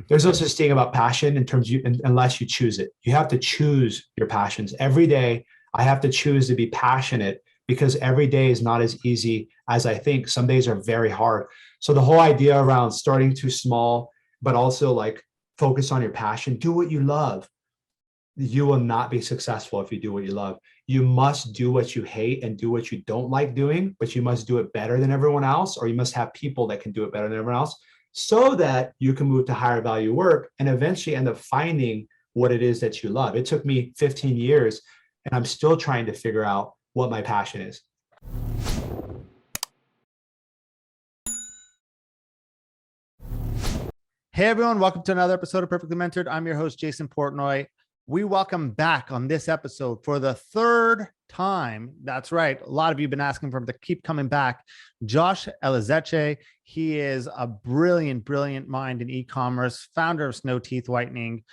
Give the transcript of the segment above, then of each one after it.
There's no such thing about passion in terms of unless you choose it. You have to choose your passions. Every day, I have to choose to be passionate because every day is not as easy as I think. Some days are very hard. So the whole idea around starting too small, but also like focus on your passion, do what you love. You will not be successful if you do what you love. You must do what you hate and do what you don't like doing, but you must do it better than everyone else, or you must have people that can do it better than everyone else so that you can move to higher value work and eventually end up finding what it is that you love. It took me 15 years and I'm still trying to figure out what my passion is. Hey everyone, welcome to another episode of Perfectly Mentored. I'm your host, Jason Portnoy. We welcome back on this episode for the third time. That's right. A lot of you have been asking for him to keep coming back. Josh Elizetxe. He is a brilliant, brilliant mind in e-commerce, founder of Snow Teeth Whitening.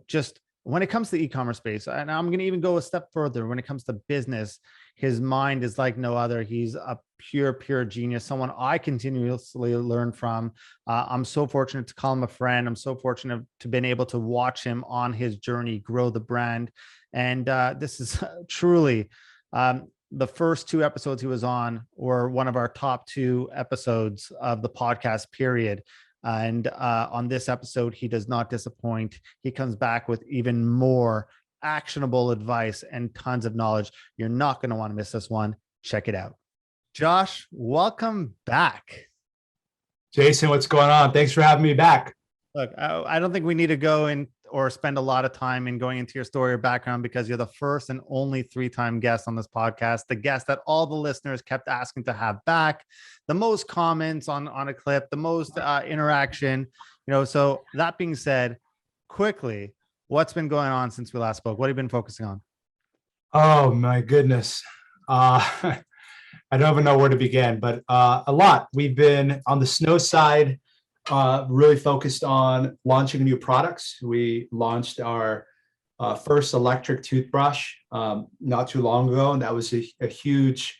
Just when it comes to the e-commerce space, and I'm going to even go a step further, when it comes to business, his mind is like no other. He's a pure genius, someone I continuously learn from. I'm so fortunate to call him a friend. I'm so fortunate to been able to watch him on his journey, grow the brand. And this is truly the first two episodes he was on were one of our top two episodes of the podcast period. And on this episode, he does not disappoint. He comes back with even more actionable advice and tons of knowledge. You're not going to want to miss this one. Check it out. Josh, welcome back. Jason, what's going on? Thanks for having me back. Look, I don't think we need to go in or spend a lot of time in going into your story or background because you're the first and only 3-time guest on this podcast, the guest that all the listeners kept asking to have back, the most comments on a clip, the most interaction, so that being said, quickly, what's been going on since we last spoke? What have you been focusing on? Oh my goodness. I don't even know where to begin, but a lot. We've been on the snow side, really focused on launching new products. We launched our first electric toothbrush not too long ago, and that was a huge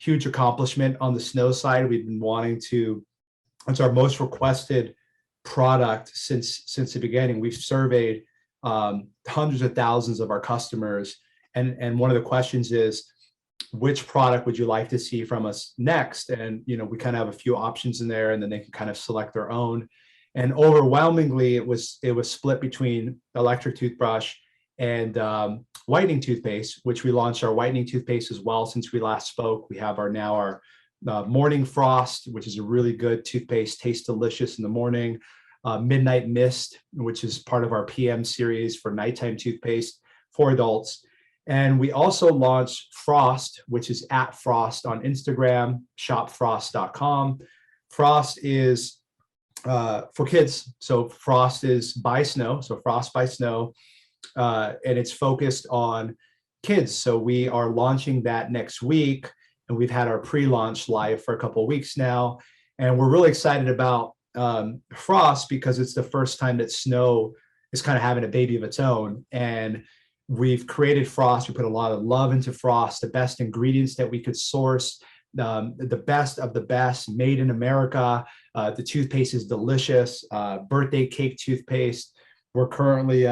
accomplishment on the snow side. We've been wanting to, it's our most requested product since the beginning. We've surveyed hundreds of thousands of our customers, and one of the questions is, which product would you like to see from us next? And we kind of have a few options in there, and then they can kind of select their own. And overwhelmingly, it was split between electric toothbrush and whitening toothpaste, which we launched our whitening toothpaste as well since we last spoke. We have our morning frost, which is a really good toothpaste, tastes delicious in the morning. Midnight mist, which is part of our PM series for nighttime toothpaste for adults. And we also launched Frost, which is at Frost on Instagram, shopfrost.com. Frost is for kids. So Frost is by Snow. So Frost by Snow. And it's focused on kids. So we are launching that next week. And we've had our pre-launch live for a couple of weeks now. And we're really excited about Frost because it's the first time that Snow is kind of having a baby of its own. And we've created Frost. We put a lot of love into Frost, the best ingredients that we could source, the best of the best, made in America. The toothpaste is delicious. Birthday cake toothpaste. We're currently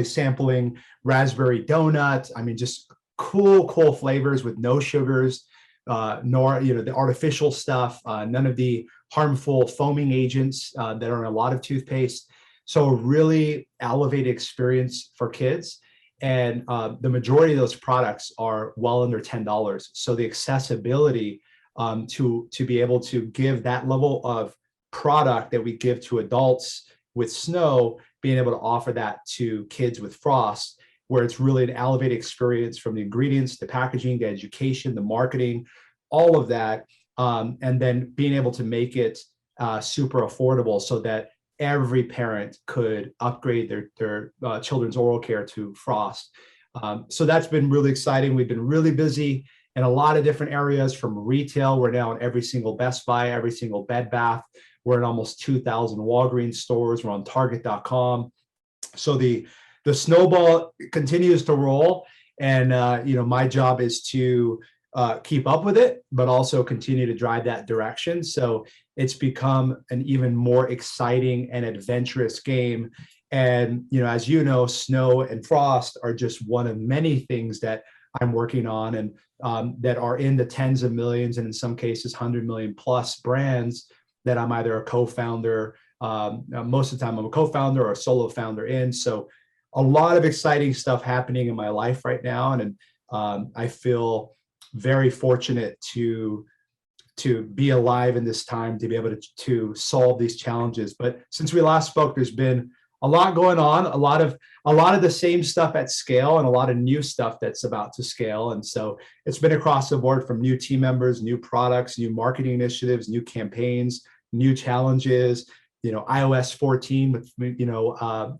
sampling raspberry donut. I mean, just cool flavors with no sugars, nor the artificial stuff. None of the harmful foaming agents that are in a lot of toothpaste. So a really elevated experience for kids. And the majority of those products are well under $10. So the accessibility to be able to give that level of product that we give to adults with Snow, being able to offer that to kids with Frost, where it's really an elevated experience from the ingredients, the packaging, the education, the marketing, all of that. And then being able to make it super affordable so that every parent could upgrade their children's oral care to Frost. So that's been really exciting. We've been really busy in a lot of different areas from retail. We're now in every single Best Buy, every single Bed Bath. We're in almost 2,000 Walgreens stores. We're on Target.com. So the snowball continues to roll. And my job is to keep up with it, but also continue to drive that direction. So it's become an even more exciting and adventurous game. And, as you know, snow and frost are just one of many things that I'm working on, and that are in the tens of millions, and in some cases, 100 million plus brands that I'm either a co-founder. Most of the time I'm a co-founder or a solo founder in. So a lot of exciting stuff happening in my life right now. And I feel very fortunate to be alive in this time, to be able to solve these challenges. But since we last spoke, there's been a lot going on, a lot of the same stuff at scale, and a lot of new stuff that's about to scale. And so it's been across the board, from new team members, new products, new marketing initiatives, new campaigns, new challenges, iOS 14 with,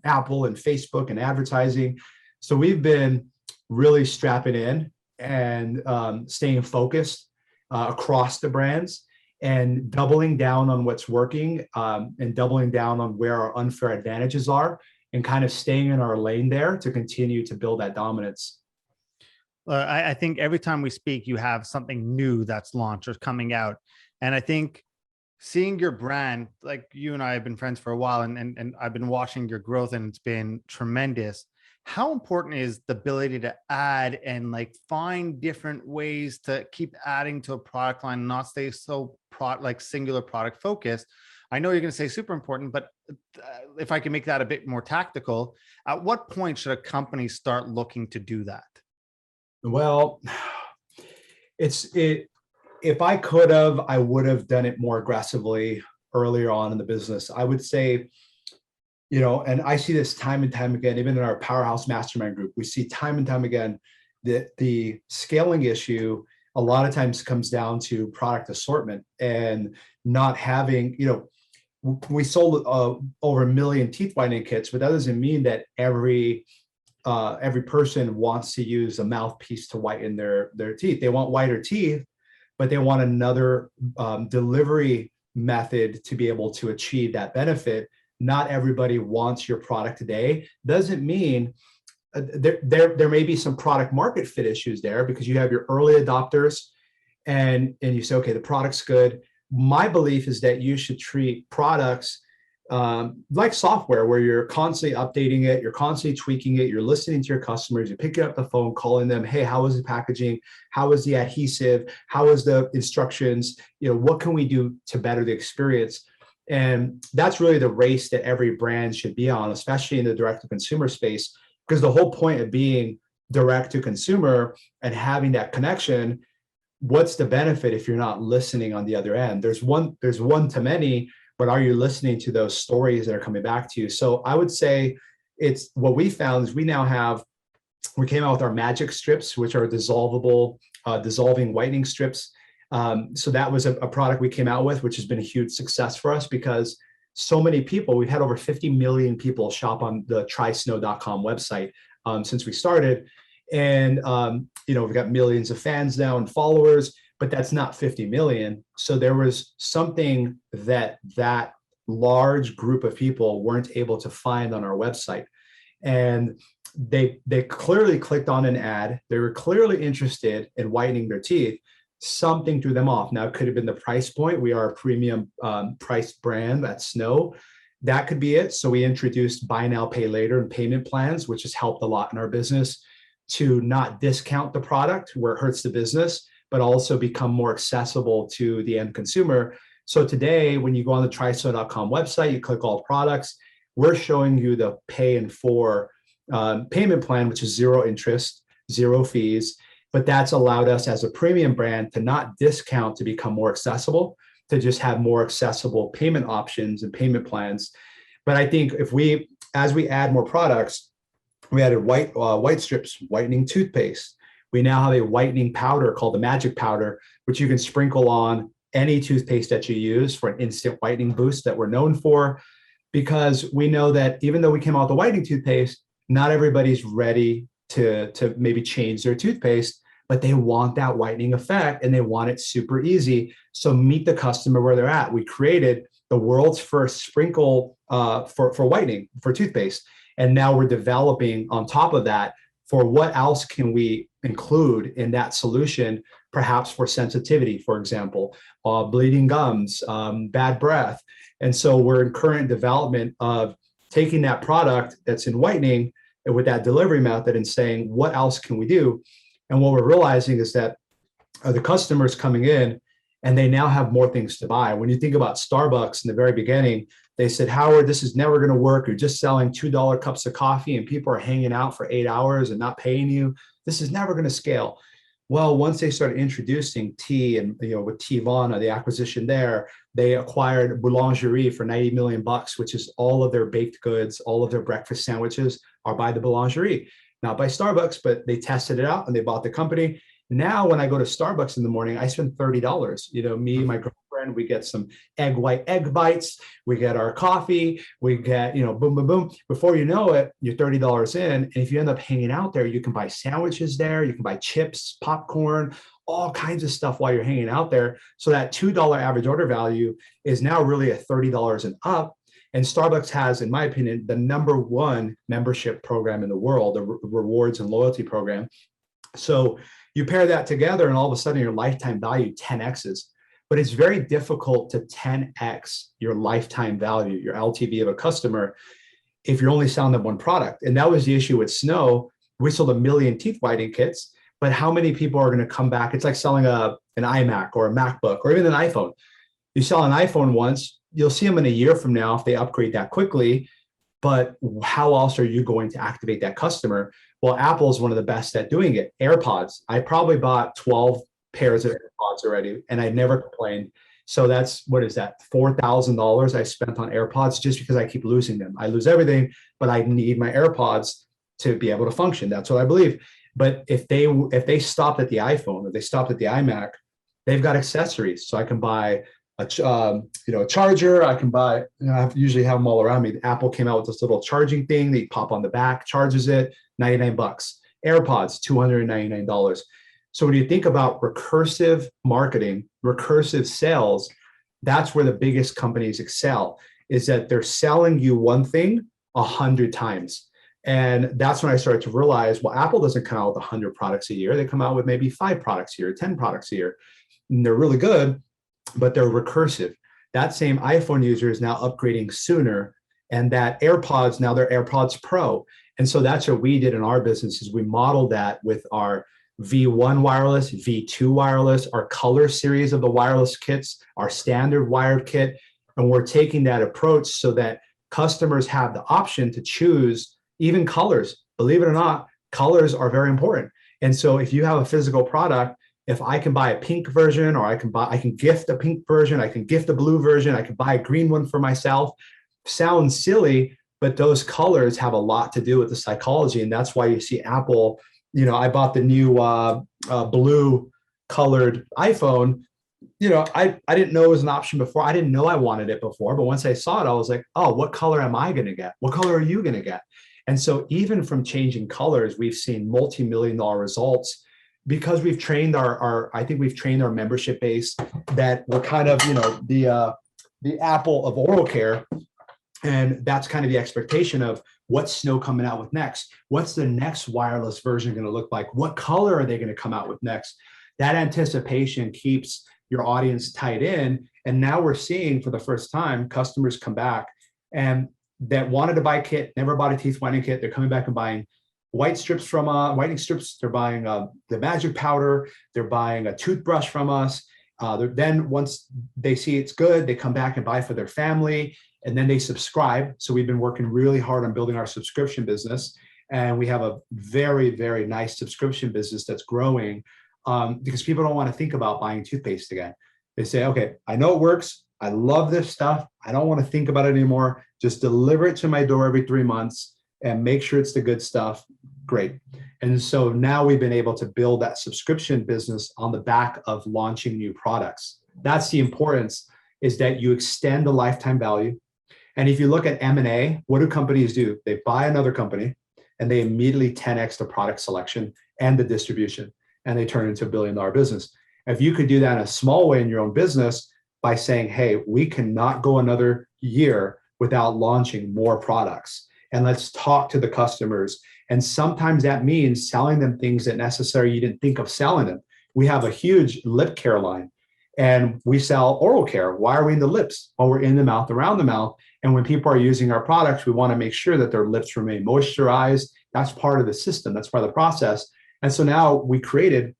Apple and Facebook and advertising. So we've been really strapping in and staying focused across the brands, and doubling down on what's working, and doubling down on where our unfair advantages are, and kind of staying in our lane there to continue to build that dominance. I think every time we speak, you have something new that's launched or coming out. And I think seeing your brand, like you and I have been friends for a while, and I've been watching your growth, and it's been tremendous. How important is the ability to add and find different ways to keep adding to a product line and not stay so singular product focused? I know you're going to say super important, but if I can make that a bit more tactical, at what point should a company start looking to do that? Well, if I could have, I would have done it more aggressively earlier on in the business. I would say, and I see this time and time again, even in our powerhouse mastermind group, we see time and time again that the scaling issue a lot of times comes down to product assortment, and not having, we sold over 1 million teeth whitening kits, but that doesn't mean that every person wants to use a mouthpiece to whiten their teeth. They want whiter teeth, but they want another delivery method to be able to achieve that benefit. Not everybody wants your product today. Doesn't mean there may be some product market fit issues there, because you have your early adopters, and you say, okay, the product's good. My belief is that you should treat products like software, where you're constantly updating it, you're constantly tweaking it, you're listening to your customers, you're picking up the phone, calling them, hey, how was the packaging? How was the adhesive? How was the instructions? What can we do to better the experience? And that's really the race that every brand should be on, especially in the direct-to-consumer space, because the whole point of being direct-to-consumer and having that connection, what's the benefit if you're not listening on the other end? There's one to many, but are you listening to those stories that are coming back to you? So I would say it's what we found is we came out with our magic strips, which are dissolving whitening strips. So that was a product we came out with, which has been a huge success for us, because so many people, we've had over 50 million people shop on the trysnow.com website since we started. And, we've got millions of fans now and followers, but that's not 50 million. So there was something that large group of people weren't able to find on our website. And they clearly clicked on an ad. They were clearly interested in whitening their teeth. Something threw them off. Now, it could have been the price point. We are a premium price brand at Snow. That could be it. So we introduced buy now, pay later and payment plans, which has helped a lot in our business, to not discount the product where it hurts the business, but also become more accessible to the end consumer. So today, when you go on the trysnow.com website, you click all products, we're showing you the pay in 4 payment plan, which is 0 interest, 0 fees. But that's allowed us as a premium brand to not discount, to become more accessible, to just have more accessible payment options and payment plans. But I think as we add more products, we added white strips, whitening toothpaste. We now have a whitening powder called the Magic Powder, which you can sprinkle on any toothpaste that you use for an instant whitening boost that we're known for. Because we know that even though we came out with the whitening toothpaste, not everybody's ready to maybe change their toothpaste, but they want that whitening effect and they want it super easy. So meet the customer where they're at. We created the world's first sprinkle for whitening for toothpaste. And now we're developing on top of that for what else can we include in that solution perhaps for sensitivity, for example, bleeding gums, bad breath. And so we're in current development of taking that product that's in whitening and with that delivery method and saying, what else can we do? And what we're realizing is that the customers coming in and they now have more things to buy. When you think about Starbucks in the very beginning, they said, Howard, this is never going to work. You're just selling $2 cups of coffee and people are hanging out for 8 hours and not paying you. This is never going to scale. Well, once they started introducing tea and, with Teavana, the acquisition there, they acquired Boulangerie for $90 million, which is all of their baked goods, all of their breakfast sandwiches are by the Boulangerie, not by Starbucks, but they tested it out and they bought the company. Now, when I go to Starbucks in the morning, I spend $30. Me and my girlfriend, we get some white egg bites. We get our coffee. We get, boom, boom, boom. Before you know it, you're $30 in. And if you end up hanging out there, you can buy sandwiches there. You can buy chips, popcorn, all kinds of stuff while you're hanging out there. So that $2 average order value is now really at $30 and up. And Starbucks has, in my opinion, the #1 membership program in the world, the rewards and loyalty program. So you pair that together and all of a sudden your lifetime value 10x's, but it's very difficult to 10x your lifetime value, your LTV of a customer, if you're only selling them one product. And that was the issue with Snow. We sold 1 million teeth whitening kits, but how many people are going to come back? It's like selling an iMac or a MacBook or even an iPhone. You sell an iPhone once, you'll see them in a year from now if they upgrade that quickly, but how else are you going to activate that customer? Well, Apple is one of the best at doing it. AirPods. I probably bought 12 pairs of AirPods already, and I never complained. So that's, what is that? $4,000 I spent on AirPods just because I keep losing them. I lose everything, but I need my AirPods to be able to function. That's what I believe. But if they stopped at the iPhone or they stopped at the iMac, they've got accessories. So I can buy a charger. I can buy, I usually have them all around me. Apple came out with this little charging thing that you pop on the back, charges it, $99. AirPods, $299. So when you think about recursive marketing, recursive sales, that's where the biggest companies excel, is that they're selling you one thing 100 times. And that's when I started to realize, well, Apple doesn't come out with 100 products a year. They come out with maybe 5 products a year, 10 products a year. And they're really good, but they're recursive. That same iPhone user is now upgrading sooner, and that AirPods, now they're AirPods Pro. And so that's what we did in our business, is we modeled that with our V1 wireless, V2 wireless, our color series of the wireless kits, our standard wired kit. And we're taking that approach so that customers have the option to choose even colors. Believe it or not, colors are very important. And so if you have a physical product, if I can buy a pink version, or I can gift a pink version, I can gift a blue version, I can buy a green one for myself. Sounds silly, but those colors have a lot to do with the psychology. And that's why you see Apple, I bought the new blue colored iPhone. I didn't know it was an option before. I didn't know I wanted it before, but once I saw it, I was like, oh, what color am I going to get? What color are you going to get? And so even from changing colors, we've seen multi-million-dollar results, because we've trained I think we've trained our membership base that we're kind of, the Apple of oral care. And that's kind of the expectation of what's Snow coming out with next. What's the next wireless version going to look like? What color are they going to come out with next? That anticipation keeps your audience tied in. And now we're seeing, for the first time, customers come back and that wanted to buy a kit, never bought a teeth whitening kit. They're coming back and buying whitening strips. They're buying the magic powder. They're buying a toothbrush from us. Then once they see it's good, they come back and buy for their family, and then they subscribe. So we've been working really hard on building our subscription business, and we have a very, very nice subscription business that's growing, because people don't want to think about buying toothpaste again. They say, okay, I know it works. I love this stuff. I don't want to think about it anymore. Just deliver it to my door every 3 months and make sure it's the good stuff. Great. And so now we've been able to build that subscription business on the back of launching new products. That's the importance, is that you extend the lifetime value. And if you look at M&A, what do companies do? They buy another company and they immediately 10x the product selection and the distribution, and they turn it into $1 billion business. If you could do that in a small way in your own business by saying, hey, we cannot go another year without launching more products, and let's talk to the customers. And sometimes that means selling them things that necessarily you didn't think of selling them. we have a huge lip care line and we sell oral care. Why are we in the lips? Well, we're in the mouth, around the mouth. And when people are using our products, we want to make sure that their lips remain moisturized. That's part of the system. That's part of the process. And so now we created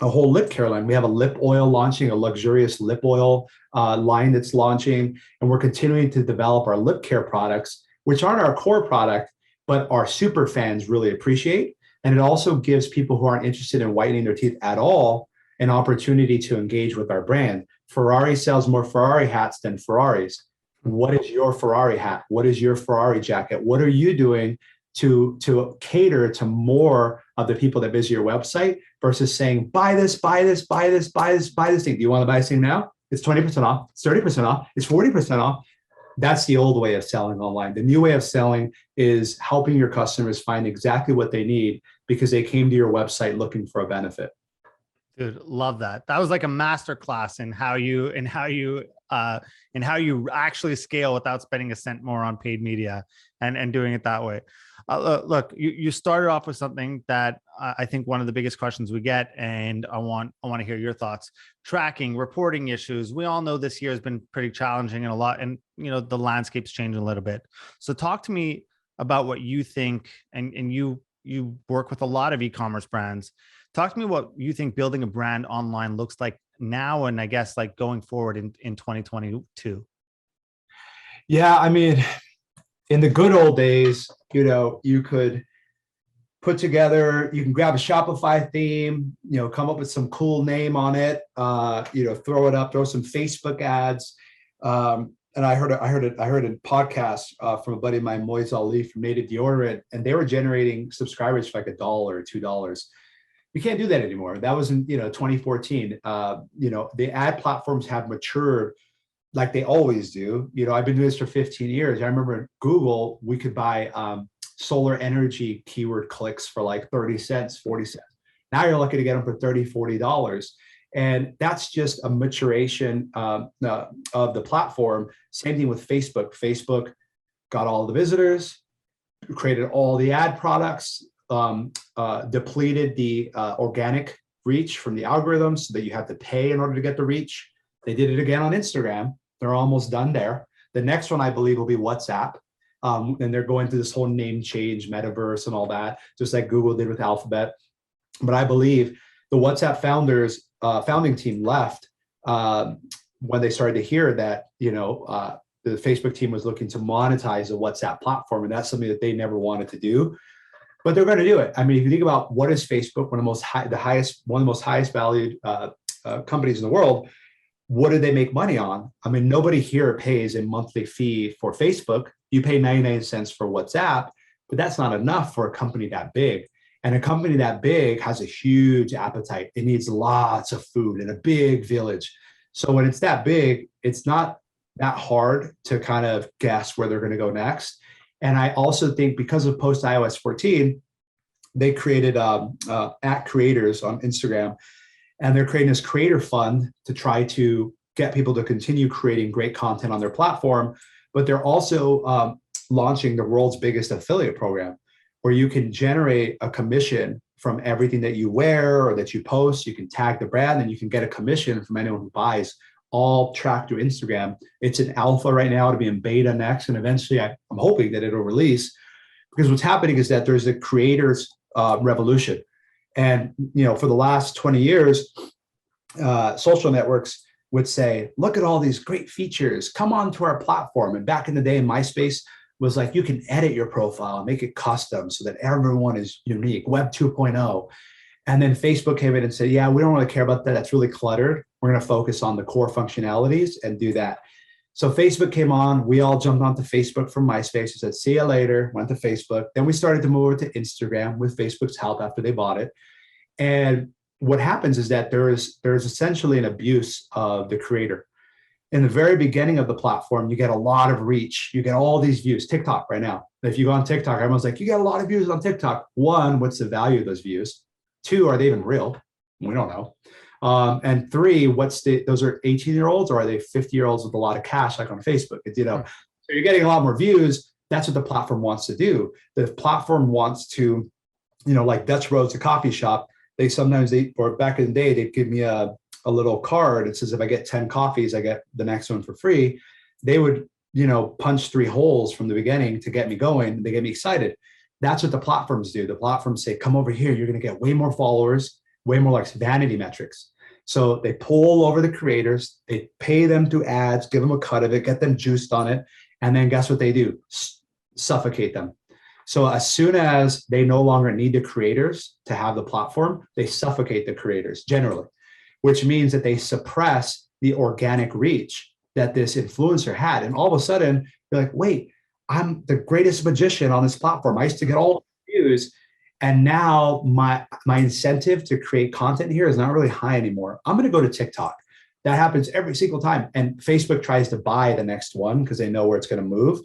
a whole lip care line. We have a lip oil launching, a luxurious lip oil line that's launching. And we're continuing to develop our lip care products, which aren't our core product, but our super fans really appreciate. And it also gives people who aren't interested in whitening their teeth at all an opportunity to engage with our brand. Ferrari sells more Ferrari hats than Ferraris. What is your Ferrari hat? What is your Ferrari jacket? What are you doing to cater to more of the people that visit your website versus saying, buy this, buy this, buy this, buy this, buy this thing. Do you want to buy this thing now? It's 20% off, it's 30% off, it's 40% off. That's the old way of selling online. The new way of selling is helping your customers find exactly what they need because they came to your website looking for a benefit. Dude, love that. That was like a master class in how you actually scale without spending a cent more on paid media and doing it that way. Look, you started off with something that I think one of the biggest questions we get, and I want to hear your thoughts. Tracking, reporting issues. We all know this year has been pretty challenging and a lot, and the landscape's changing a little bit. So talk to me about what you think, and you work with a lot of e-commerce brands. Talk to me what you think building a brand online looks like now, and I guess like going forward in 2022. Yeah, I mean, in the good old days, you could put together, you can grab a Shopify theme, come up with some cool name on it, throw it up, throw some Facebook ads. And I heard a podcast from a buddy of mine, Moise Ali from Native Deodorant, and they were generating subscribers for like $1 or $2. You can't do that anymore. That was in 2014. The ad platforms have matured like they always do. I've been doing this for 15 years. I remember Google, we could buy solar energy keyword clicks for like 30 cents, 40 cents. Now you're lucky to get them for $30, $40. And that's just a maturation of the platform. Same thing with Facebook. Facebook got all the visitors, created all the ad products, depleted the organic reach from the algorithms so that you have to pay in order to get the reach. They did it again on Instagram. They're almost done there. The next one, I believe, will be WhatsApp. And they're going through this whole name change, metaverse and all that, just like Google did with Alphabet. But I believe the WhatsApp founding team left when they started to hear that, the Facebook team was looking to monetize the WhatsApp platform. And that's something that they never wanted to do. But they're going to do it. I mean, if you think about what is Facebook, one of the most highest valued companies in the world, what do they make money on? I mean, nobody here pays a monthly fee for Facebook. You pay 99 cents for WhatsApp, but that's not enough for a company that big. And a company that big has a huge appetite. It needs lots of food in a big village. So when it's that big, it's not that hard to kind of guess where they're going to go next. And I also think because of post iOS 14, they created at creators on Instagram, and they're creating this creator fund to try to get people to continue creating great content on their platform. But they're also launching the world's biggest affiliate program, where you can generate a commission from everything that you wear or that you post. You can tag the brand and you can get a commission from anyone who buys, all tracked through Instagram. It's in alpha right now to be in beta next. And eventually I'm hoping that it'll release, because what's happening is that there's a creators revolution. And, for the last 20 years, social networks would say, look at all these great features, come on to our platform. And back in the day, MySpace was like, you can edit your profile and make it custom so that everyone is unique, Web 2.0. And then Facebook came in and said, yeah, we don't really care about that. That's really cluttered. We're going to focus on the core functionalities and do that. So Facebook came on. We all jumped onto Facebook from MySpace. We said, see you later, went to Facebook. Then we started to move over to Instagram with Facebook's help after they bought it. And what happens is that there is essentially an abuse of the creator. In the very beginning of the platform, you get a lot of reach. You get all these views. TikTok right now. If you go on TikTok, everyone's like, you get a lot of views on TikTok. One, what's the value of those views? Two, are they even real? We don't know. And three, those are 18-year-olds, or are they 50-year-olds with a lot of cash like on Facebook? So you're getting a lot more views. That's what the platform wants to do. The platform wants to, like Dutch Road's a coffee shop. or back in the day, they'd give me a little card. It says, if I get 10 coffees, I get the next one for free. They would, punch 3 holes from the beginning to get me going. They get me excited. That's what the platforms do. The platforms say, come over here. You're going to get way more followers, way more like vanity metrics. So they pull over the creators, they pay them through ads, give them a cut of it, get them juiced on it. And then guess what they do? Suffocate them. So as soon as they no longer need the creators to have the platform, they suffocate the creators generally, which means that they suppress the organic reach that this influencer had. And all of a sudden, you're like, wait, I'm the greatest magician on this platform. I used to get all the views. And now my incentive to create content here is not really high anymore. I'm going to go to TikTok. That happens every single time. And Facebook tries to buy the next one because they know where it's going to move.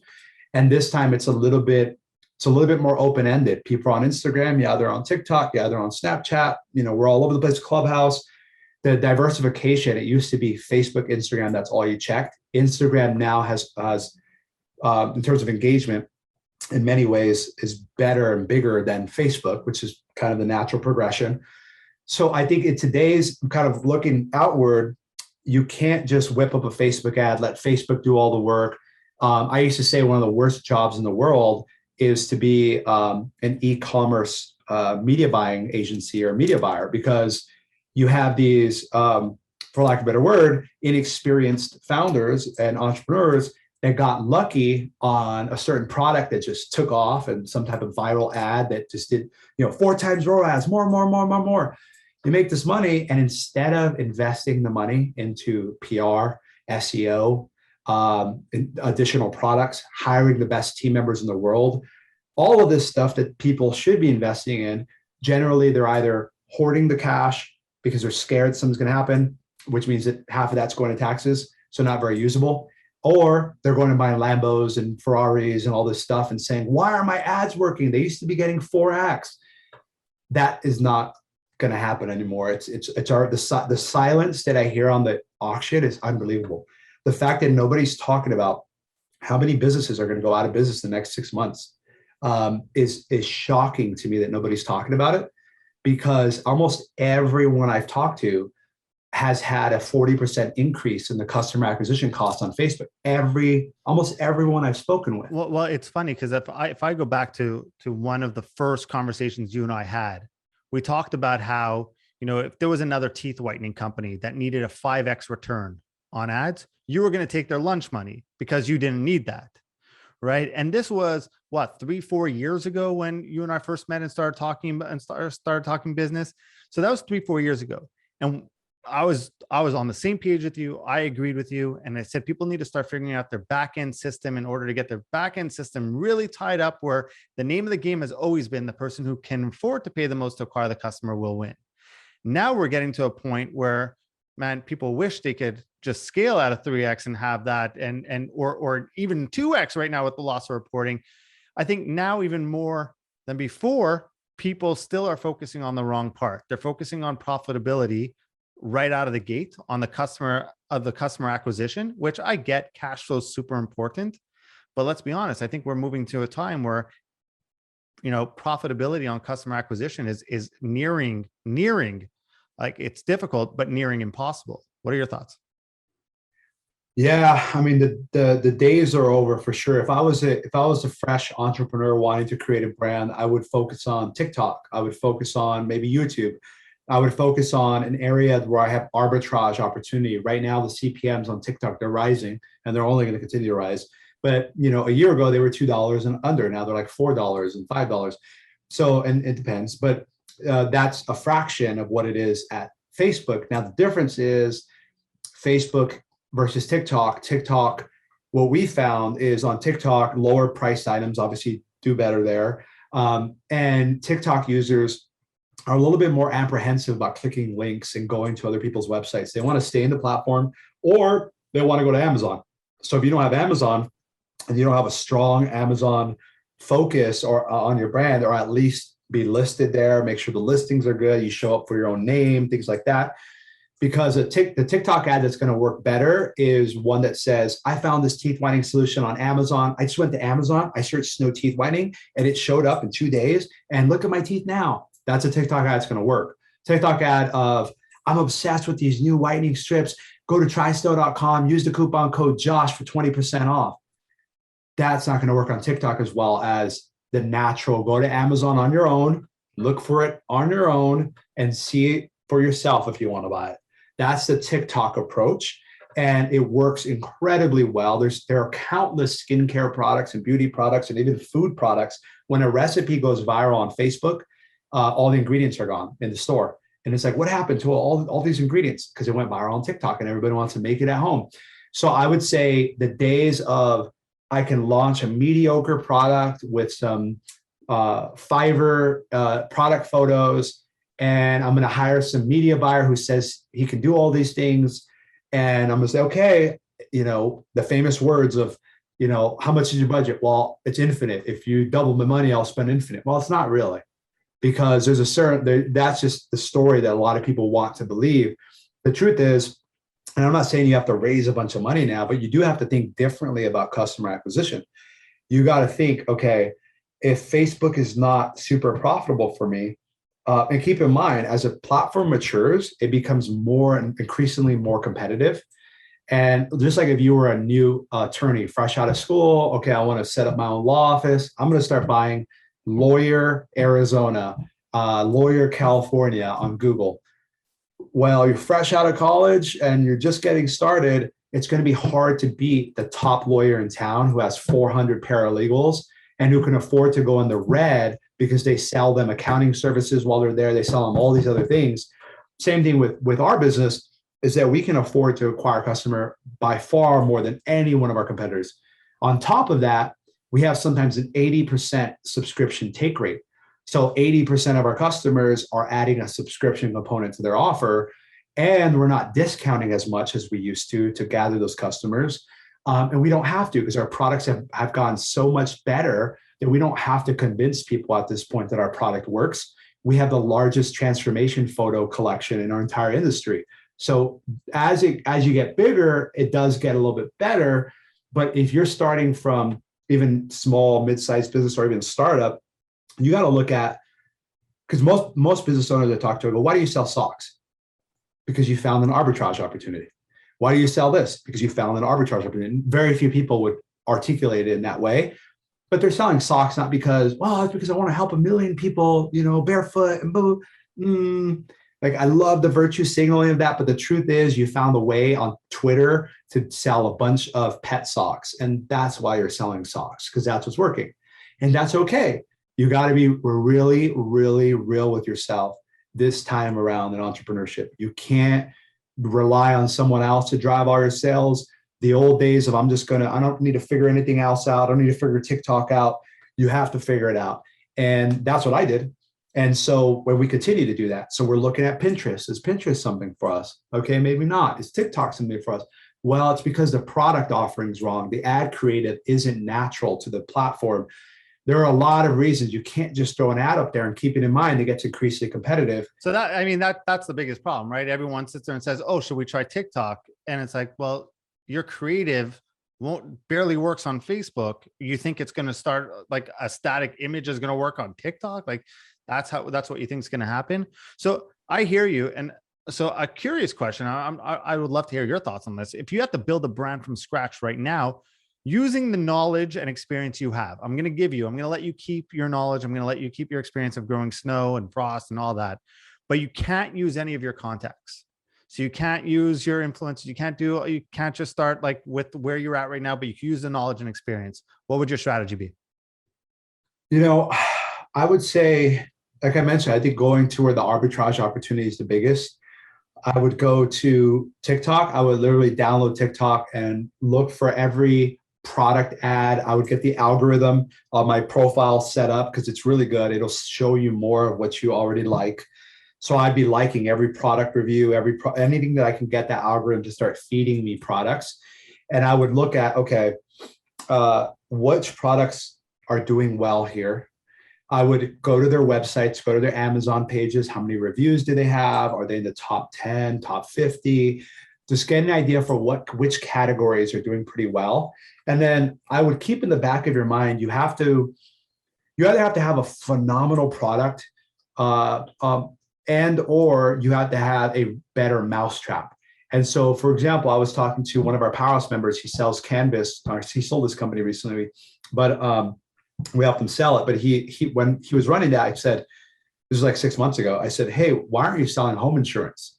And this time it's a little bit more open-ended. People are on Instagram. Yeah, they're on TikTok. Yeah, they're on Snapchat. We're all over the place, Clubhouse. The diversification, it used to be Facebook, Instagram, that's all you checked. Instagram now has in terms of engagement, in many ways, is better and bigger than Facebook, which is kind of the natural progression. So I think in today's kind of looking outward, you can't just whip up a Facebook ad, let Facebook do all the work. I used to say one of the worst jobs in the world is to be an e-commerce media buying agency or media buyer, because you have these, for lack of a better word, inexperienced founders and entrepreneurs that got lucky on a certain product that just took off, and some type of viral ad that just did, 4 times ROAS, more. You make this money, and instead of investing the money into PR, SEO, additional products, hiring the best team members in the world, all of this stuff that people should be investing in, generally they're either hoarding the cash because they're scared something's going to happen, which means that half of that's going to taxes, so not very usable. Or they're going to buy Lambos and Ferraris and all this stuff and saying, why are my ads working? They used to be getting 4x. That is not going to happen anymore. The silence that I hear on the auction is unbelievable. The fact that nobody's talking about how many businesses are going to go out of business in the next 6 months is shocking to me that nobody's talking about it, because almost everyone I've talked to has had a 40% increase in the customer acquisition cost on Facebook. Almost everyone I've spoken with. Well, it's funny because if I go back to one of the first conversations you and I had, we talked about how, if there was another teeth whitening company that needed a 5x return on ads, you were going to take their lunch money because you didn't need that. Right. And this was 3-4 years ago when you and I first met and started talking business. So that was 3-4 years ago. And I was on the same page with you. I agreed with you. And I said, people need to start figuring out their back-end system in order to get their back-end system really tied up, where the name of the game has always been the person who can afford to pay the most to acquire the customer will win. Now we're getting to a point where, man, people wish they could just scale out of 3x and have that, or even 2x right now with the loss of reporting. I think now even more than before, people still are focusing on the wrong part. They're focusing on profitability right out of the gate on the customer acquisition, which I get. Cash flow is super important, but let's be honest. I think we're moving to a time where, profitability on customer acquisition is nearing, like it's difficult, but nearing impossible. What are your thoughts? Yeah, I mean, the days are over for sure. If I was a fresh entrepreneur wanting to create a brand, I would focus on TikTok. I would focus on maybe YouTube. I would focus on an area where I have arbitrage opportunity. Right now, the CPMs on TikTok, they're rising, and they're only going to continue to rise. But a year ago they were $2 and under. Now they're like $4 and $5. So, and it depends, but that's a fraction of what it is at Facebook. Now the difference is Facebook versus TikTok. TikTok, what we found is on TikTok, lower priced items obviously do better there, and TikTok users are a little bit more apprehensive about clicking links and going to other people's websites. They want to stay in the platform, or they want to go to Amazon. So if you don't have Amazon and you don't have a strong Amazon focus or on your brand, or at least be listed there, make sure the listings are good, you show up for your own name, things like that. Because the TikTok ad that's going to work better is one that says, I found this teeth whitening solution on Amazon. I just went to Amazon, I searched snow teeth whitening, and it showed up in 2 days. And look at my teeth now. That's a TikTok ad that's going to work. TikTok ad of, I'm obsessed with these new whitening strips. Go to tristo.com, use the coupon code Josh for 20% off. That's not going to work on TikTok as well as the natural. Go to Amazon on your own, look for it on your own, and see it for yourself if you want to buy it. That's the TikTok approach. And it works incredibly well. There are countless skincare products and beauty products and even food products. When a recipe goes viral on Facebook, all the ingredients are gone in the store. And it's like, what happened to all these ingredients? Because it went viral on TikTok and everybody wants to make it at home. So I would say the days of I can launch a mediocre product with some Fiverr product photos, and I'm going to hire some media buyer who says he can do all these things. And I'm going to say, okay, the famous words of, how much is your budget? Well, it's infinite. If you double my money, I'll spend infinite. Well, it's not really, because there's that's just the story that a lot of people want to believe. The truth is, and I'm not saying you have to raise a bunch of money now, but you do have to think differently about customer acquisition. You got to think, okay, if Facebook is not super profitable for me, and keep in mind, as a platform matures, it becomes more and increasingly more competitive. And just like if you were a new attorney fresh out of school, okay, I want to set up my own law office. I'm going to start buying lawyer Arizona, lawyer California on Google. Well, you're fresh out of college and you're just getting started. It's going to be hard to beat the top lawyer in town who has 400 paralegals and who can afford to go in the red because they sell them accounting services while they're there. They sell them all these other things. Same thing with our business, is that we can afford to acquire a customer by far more than any one of our competitors. On top of that, we have sometimes an 80% subscription take rate. So 80% of our customers are adding a subscription component to their offer, and we're not discounting as much as we used to gather those customers. And we don't have to, because our products have gotten so much better that we don't have to convince people at this point that our product works. We have the largest transformation photo collection in our entire industry. So as you get bigger, it does get a little bit better. But if you're starting from even small, mid-sized business or even startup, you got to look at, because most business owners I talk to go, why do you sell socks? Because you found an arbitrage opportunity. Why do you sell this? Because you found an arbitrage opportunity. Very few people would articulate it in that way, but they're selling socks not because, well, it's because I want to help a million people, barefoot and boo. Like, I love the virtue signaling of that, but the truth is you found a way on Twitter to sell a bunch of pet socks, and that's why you're selling socks, because that's what's working, and that's okay. You got to be really, really real with yourself this time around in entrepreneurship. You can't rely on someone else to drive all your sales. The old days of I don't need to figure anything else out. I don't need to figure TikTok out. You have to figure it out. And that's what I did. And so when we continue to do that, so we're looking at Pinterest. Is Pinterest something for us? Okay, maybe not. Is TikTok something for us? Well, it's because the product offering is wrong. The ad creative isn't natural to the platform. There are a lot of reasons. You can't just throw an ad up there and keep it in mind. It gets increasingly competitive. So that's the biggest problem, right? Everyone sits there and says, oh, should we try TikTok? And it's like, well, your creative barely works on Facebook. You think it's going to start, like, a static image is going to work on TikTok? Like, that's what you think is going to happen. So I hear you. And so a curious question, I would love to hear your thoughts on this. If you have to build a brand from scratch right now, using the knowledge and experience you have, I'm going to let you keep your knowledge. I'm going to let you keep your experience of growing snow and frost and all that, but you can't use any of your contacts. So you can't use your influence. You can't just start like with where you're at right now, but you can use the knowledge and experience. What would your strategy be? I would say, like I mentioned, I think going to where the arbitrage opportunity is the biggest. I would go to TikTok. I would literally download TikTok and look for every product ad. I would get the algorithm of my profile set up because it's really good. It'll show you more of what you already like. So I'd be liking every product review, anything that I can get that algorithm to start feeding me products. And I would look at, okay, which products are doing well here. I would go to their websites, go to their Amazon pages. How many reviews do they have? Are they in the top 10, top 50? Just get an idea for which categories are doing pretty well. And then I would keep in the back of your mind, you either have to have a phenomenal product, and or you have to have a better mousetrap. And so, for example, I was talking to one of our powerhouse members. He sells canvas. He sold this company recently, but we helped him sell it. But he when he was running that, I said, this was like 6 months ago. I said, hey, why aren't you selling home insurance?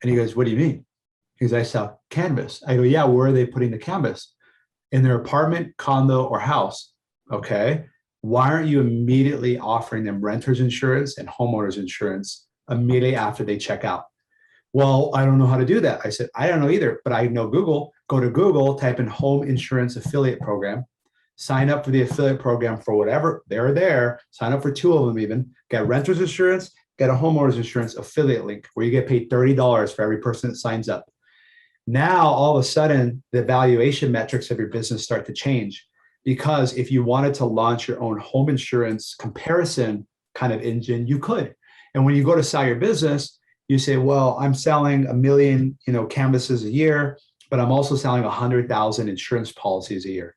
And he goes, what do you mean? He goes, I sell canvas. I go, yeah, where are they putting the canvas? In their apartment, condo, or house. Okay. Why aren't you immediately offering them renters insurance and homeowners insurance immediately after they check out? Well, I don't know how to do that. I said, I don't know either, but I know Google. Go to Google, type in home insurance affiliate program, sign up for the affiliate program for whatever they're there, sign up for 2 of them even, get renters insurance, get a homeowners insurance affiliate link where you get paid $30 for every person that signs up. Now, all of a sudden, the valuation metrics of your business start to change, because if you wanted to launch your own home insurance comparison kind of engine, you could. And when you go to sell your business, you say, well, I'm selling 1 million, canvases a year, but I'm also selling 100,000 insurance policies a year.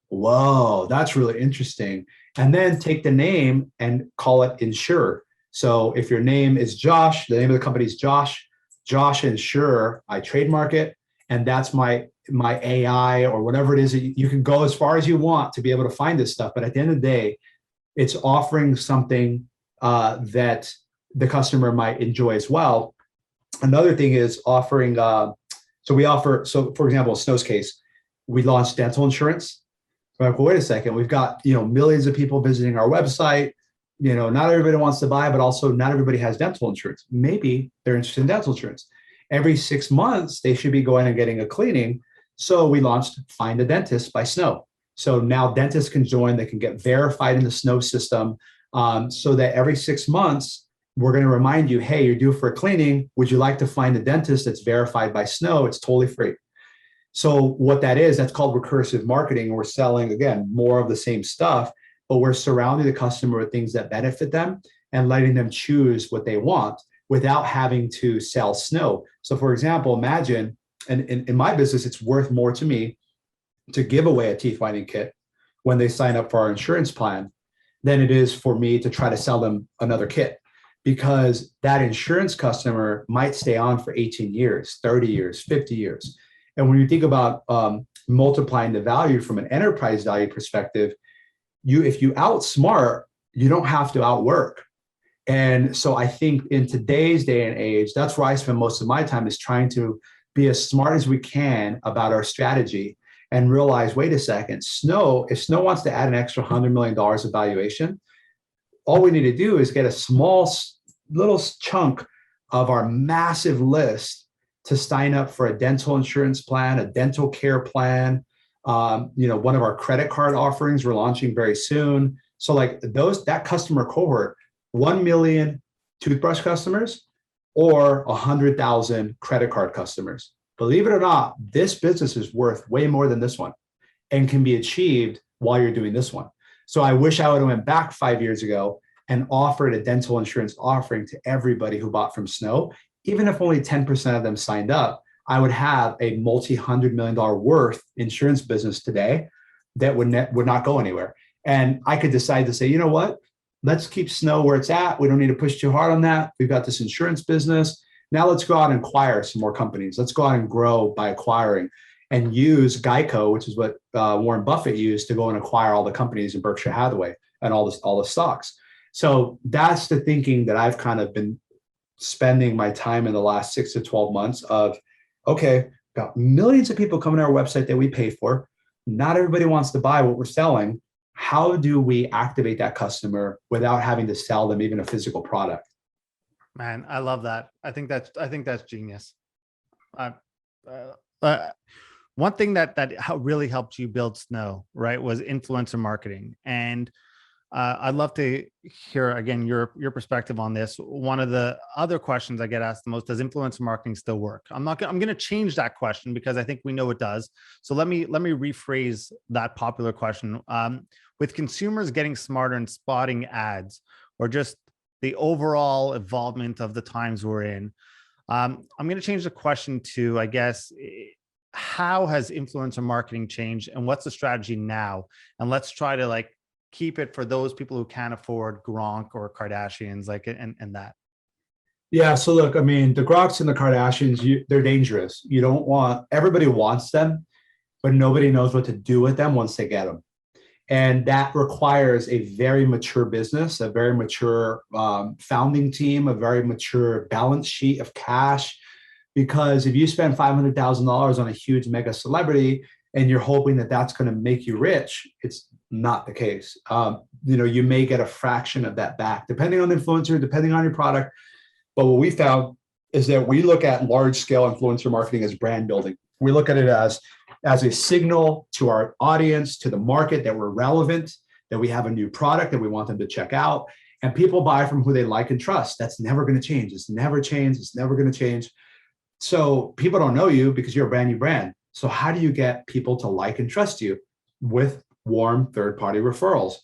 Whoa, that's really interesting. And then take the name and call it Insure. So if your name is Josh, the name of the company is Josh Insure, I trademark it, and that's my AI or whatever it is. You can go as far as you want to be able to find this stuff, but at the end of the day, it's offering something that the customer might enjoy as well. Another thing is offering. So we offer. So for example, in Snow's case, we launched dental insurance. We're like, well, wait a second, we've got millions of people visiting our website. Not everybody wants to buy, but also not everybody has dental insurance. Maybe they're interested in dental insurance. Every 6 months, they should be going and getting a cleaning. So we launched Find a Dentist by Snow. So now dentists can join, they can get verified in the Snow system, so that every 6 months, we're going to remind you, hey, you're due for a cleaning. Would you like to find a dentist that's verified by Snow? It's totally free. So what that is, that's called recursive marketing. We're selling, again, more of the same stuff, but we're surrounding the customer with things that benefit them and letting them choose what they want without having to sell Snow. So for example, imagine, and in my business, it's worth more to me to give away a teeth whitening kit when they sign up for our insurance plan than it is for me to try to sell them another kit, because that insurance customer might stay on for 18 years, 30 years, 50 years. And when you think about multiplying the value from an enterprise value perspective, if you outsmart, you don't have to outwork. And so I think in today's day and age, that's where I spend most of my time, is trying to be as smart as we can about our strategy and realize, wait a second, if Snow wants to add an extra $100 million of valuation, all we need to do is get a small little chunk of our massive list to sign up for a dental insurance plan, a dental care plan. One of our credit card offerings we're launching very soon. So like that customer cohort, 1 million toothbrush customers or 100,000 credit card customers. Believe it or not, this business is worth way more than this one and can be achieved while you're doing this one. So I wish I would have went back 5 years ago and offered a dental insurance offering to everybody who bought from Snow. Even if only 10% of them signed up, I would have a multi-$100 million worth insurance business today that would not go anywhere. And I could decide to say, you know what? Let's keep Snow where it's at. We don't need to push too hard on that. We've got this insurance business. Now let's go out and acquire some more companies. Let's go out and grow by acquiring, and use Geico, which is what Warren Buffett used to go and acquire all the companies in Berkshire Hathaway and all the stocks. So that's the thinking that I've kind of been spending my time in the last 6 to 12 months of, okay, got millions of people coming to our website that we pay for. Not everybody wants to buy what we're selling. How do we activate that customer without having to sell them even a physical product? Man, I love that. I think that's genius. One thing that really helped you build Snow, right, was influencer marketing. And I'd love to hear again your perspective on this. One of the other questions I get asked the most: does influencer marketing still work? I'm going to change that question because I think we know it does. So let me rephrase that popular question. With consumers getting smarter and spotting ads, or just the overall involvement of the times we're in, I'm going to change the question to, I guess, how has influencer marketing changed, and what's the strategy now? And let's try to keep it for those people who can't afford Gronk or Kardashians, and that. Yeah. So look, I mean, the Groks and the Kardashians, they're dangerous. You don't want, everybody wants them, but nobody knows what to do with them once they get them. And that requires a very mature business, a very mature founding team, a very mature balance sheet of cash. Because if you spend $500,000 on a huge mega celebrity and you're hoping that that's going to make you rich, it's not the case. You may get a fraction of that back, depending on the influencer, depending on your product. But what we found is that we look at large scale influencer marketing as brand building. We look at it as a signal to our audience, to the market, that we're relevant, that we have a new product that we want them to check out. And people buy from who they like and trust. That's never going to change. It's never changed. It's never going to change. So people don't know you because you're a brand new brand. So how do you get people to like and trust you? With warm third-party referrals.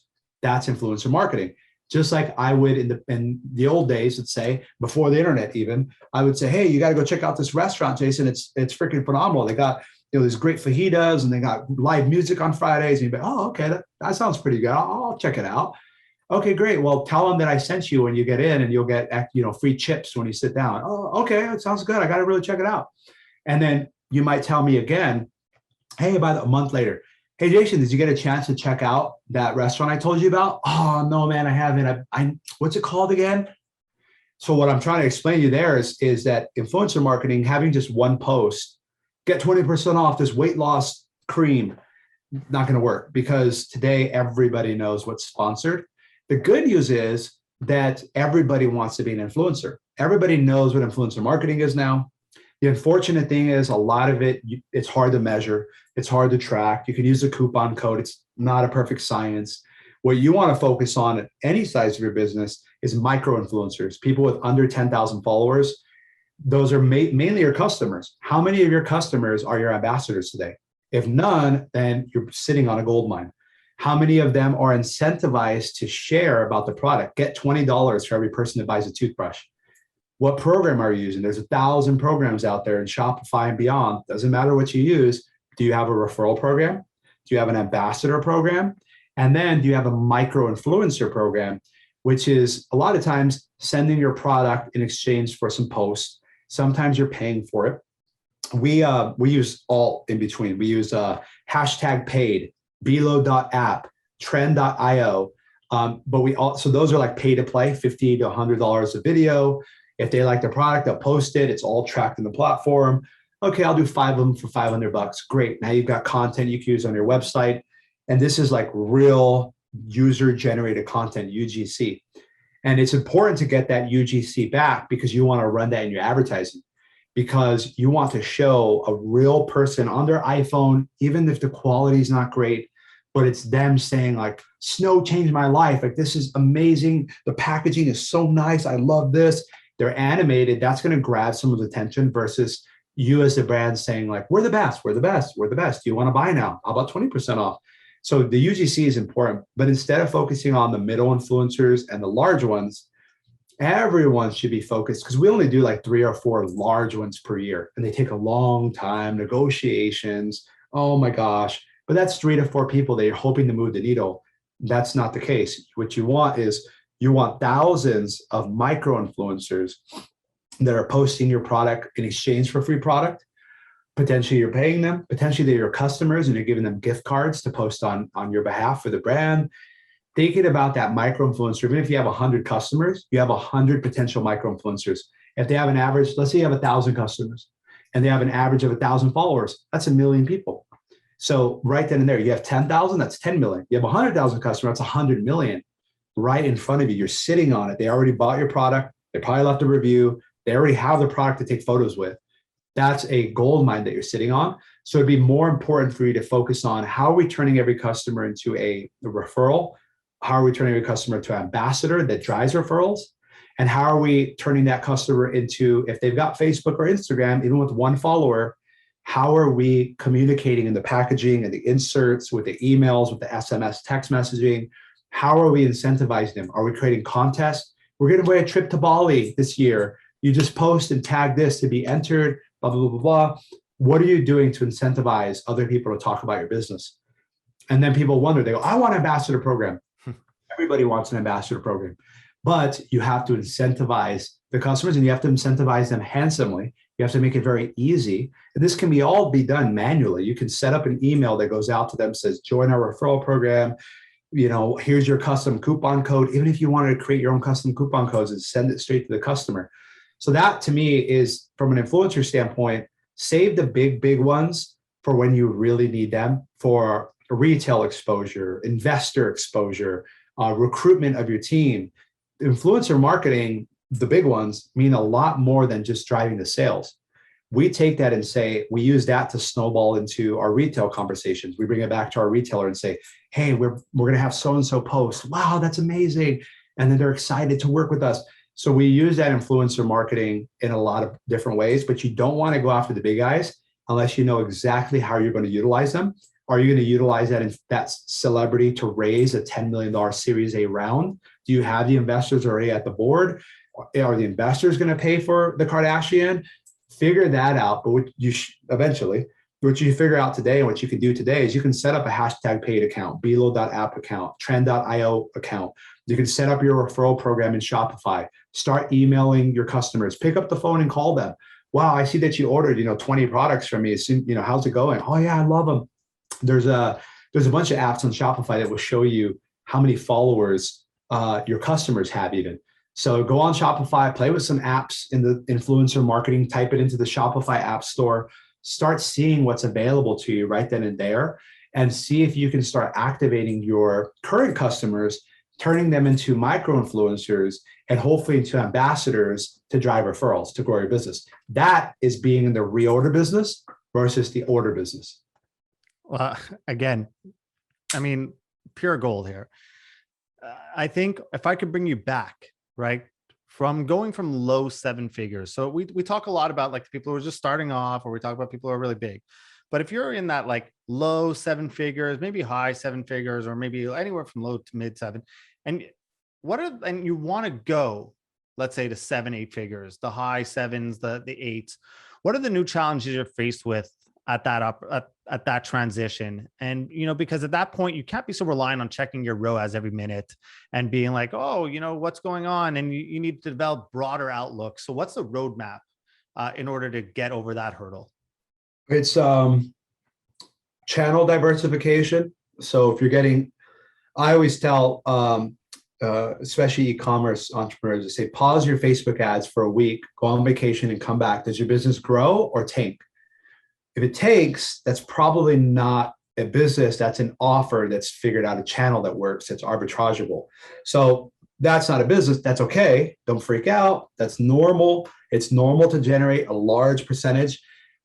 That's influencer marketing. Just like I would in the old days, let's say, before the internet even, I would say, hey, you got to go check out this restaurant, Jason. It's freaking phenomenal. They got these great fajitas and they got live music on Fridays. And you'd be, oh, okay, that sounds pretty good. I'll check it out. Okay, great. Well, tell them that I sent you when you get in, and you'll get free chips when you sit down. Oh, okay, it sounds good. I got to really check it out. And then you might tell me again, hey, about a month later, hey, Jason, did you get a chance to check out that restaurant I told you about? Oh, no, man, I haven't. I what's it called again? So what I'm trying to explain to you there is that influencer marketing, having just one post, get 20% off this weight loss cream, not going to work, because today everybody knows what's sponsored. The good news is that everybody wants to be an influencer. Everybody knows what influencer marketing is now. The unfortunate thing is a lot of it, it's hard to measure. It's hard to track. You can use a coupon code. It's not a perfect science. What you want to focus on at any size of your business is micro influencers, people with under 10,000 followers. Those are mainly your customers. How many of your customers are your ambassadors today? If none, then you're sitting on a gold mine. How many of them are incentivized to share about the product? Get $20 for every person that buys a toothbrush. What program are you using? There's 1,000 programs out there in Shopify and beyond. Doesn't matter what you use. Do you have a referral program? Do you have an ambassador program? And then do you have a micro influencer program, which is a lot of times sending your product in exchange for some posts. Sometimes you're paying for it. We use all in between. We use hashtag paid, Belo.app, trend.io. So those are like pay to play, $50 to $100 a video. If they like the product, they'll post it. It's all tracked in the platform. Okay, I'll do 5 of them for $500. Great. Now you've got content you can use on your website. And this is like real user generated content, UGC. And it's important to get that UGC back because you want to run that in your advertising, because you want to show a real person on their iPhone, even if the quality is not great, but it's them saying like, Snow changed my life. Like, this is amazing. The packaging is so nice. I love this. They're animated. That's going to grab some of the attention versus you as the brand saying like, we're the best, we're the best, we're the best. Do you want to buy now? How about 20% off? So the UGC is important, but instead of focusing on the middle influencers and the large ones, everyone should be focused, because we only do like 3 or 4 large ones per year, and they take a long time, negotiations. Oh my gosh. But that's 3 to 4 people that you're hoping to move the needle. That's not the case. What you want is you want thousands of micro influencers that are posting your product in exchange for free product. Potentially you're paying them, potentially they're your customers and you're giving them gift cards to post on your behalf for the brand. Thinking about that micro influencer, even if you have 100 customers, you have 100 potential micro influencers. If they have an average, let's say you have 1,000 customers and they have an average of 1,000 followers, that's 1 million people. So right then and there, you have 10,000, that's 10 million. You have 100,000 customers, that's 100 million right in front of you. You're sitting on it. They already bought your product. They probably left a review. They already have the product to take photos with. That's a gold mine that you're sitting on. So it'd be more important for you to focus on how are we turning every customer into a referral? How are we turning every customer to an ambassador that drives referrals? And how are we turning that customer into, if they've got Facebook or Instagram, even with 1 follower, how are we communicating in the packaging and the inserts, with the emails, with the SMS text messaging? How are we incentivizing them? Are we creating contests? We're giving away a trip to Bali this year. You just post and tag this to be entered, blah, blah, blah, blah. What are you doing to incentivize other people to talk about your business? And then people wonder, they go, I want an ambassador program. Everybody wants an ambassador program, but you have to incentivize the customers, and you have to incentivize them handsomely. You have to make it very easy. And this can all be done manually. You can set up an email that goes out to them, says, join our referral program. Here's your custom coupon code. Even if you wanted to create your own custom coupon codes and send it straight to the customer. So that to me is, from an influencer standpoint, save the big ones for when you really need them, for retail exposure, investor exposure, recruitment of your team. Influencer marketing, the big ones, mean a lot more than just driving the sales. We take that and say, we use that to snowball into our retail conversations. We bring it back to our retailer and say, hey, we're going to have so-and-so post. Wow, that's amazing. And then they're excited to work with us. So we use that influencer marketing in a lot of different ways, but you don't want to go after the big guys unless you know exactly how you're going to utilize them. Are you going to utilize that celebrity to raise a $10 million Series A round? Do you have the investors already at the board? Are the investors going to pay for the Kardashian? Figure that out. But what you figure out today and what you can do today is you can set up a hashtag paid account, Belo.app account, Trend.io account. You can set up your referral program in Shopify. Start emailing your customers. Pick up the phone and call them. Wow, I see that you ordered 20 products from me. How's it going? Oh yeah, I love them. There's a bunch of apps on Shopify that will show you how many followers your customers have even. So go on Shopify, play with some apps in the influencer marketing, type it into the Shopify app store, start seeing what's available to you right then and there, and see if you can start activating your current customers, turning them into micro-influencers, and hopefully into ambassadors to drive referrals to grow your business. That is being in the reorder business versus the order business. Well, again, I mean, pure gold here. I think if I could bring you back, right, from going from low seven figures. So we talk a lot about like the people who are just starting off, or we talk about people who are really big. But if you're in that like low seven figures, maybe high seven figures, or maybe anywhere from low to mid seven, and you want to go, let's say, to 7-8 figures, the high sevens, the eights. What are the new challenges you're faced with at that transition? And, because at that point, you can't be so reliant on checking your ROAS every minute and being like, oh, what's going on? And you need to develop broader outlook. So what's the roadmap in order to get over that hurdle? It's channel diversification. So if you're getting, I always tell, especially e-commerce entrepreneurs, to say, pause your Facebook ads for a week, go on vacation and come back. Does your business grow or tank? If it takes, that's probably not a business. That's an offer that's figured out a channel that works, that's arbitrageable. So that's not a business. That's okay. Don't freak out. That's normal. It's normal to generate a large percentage,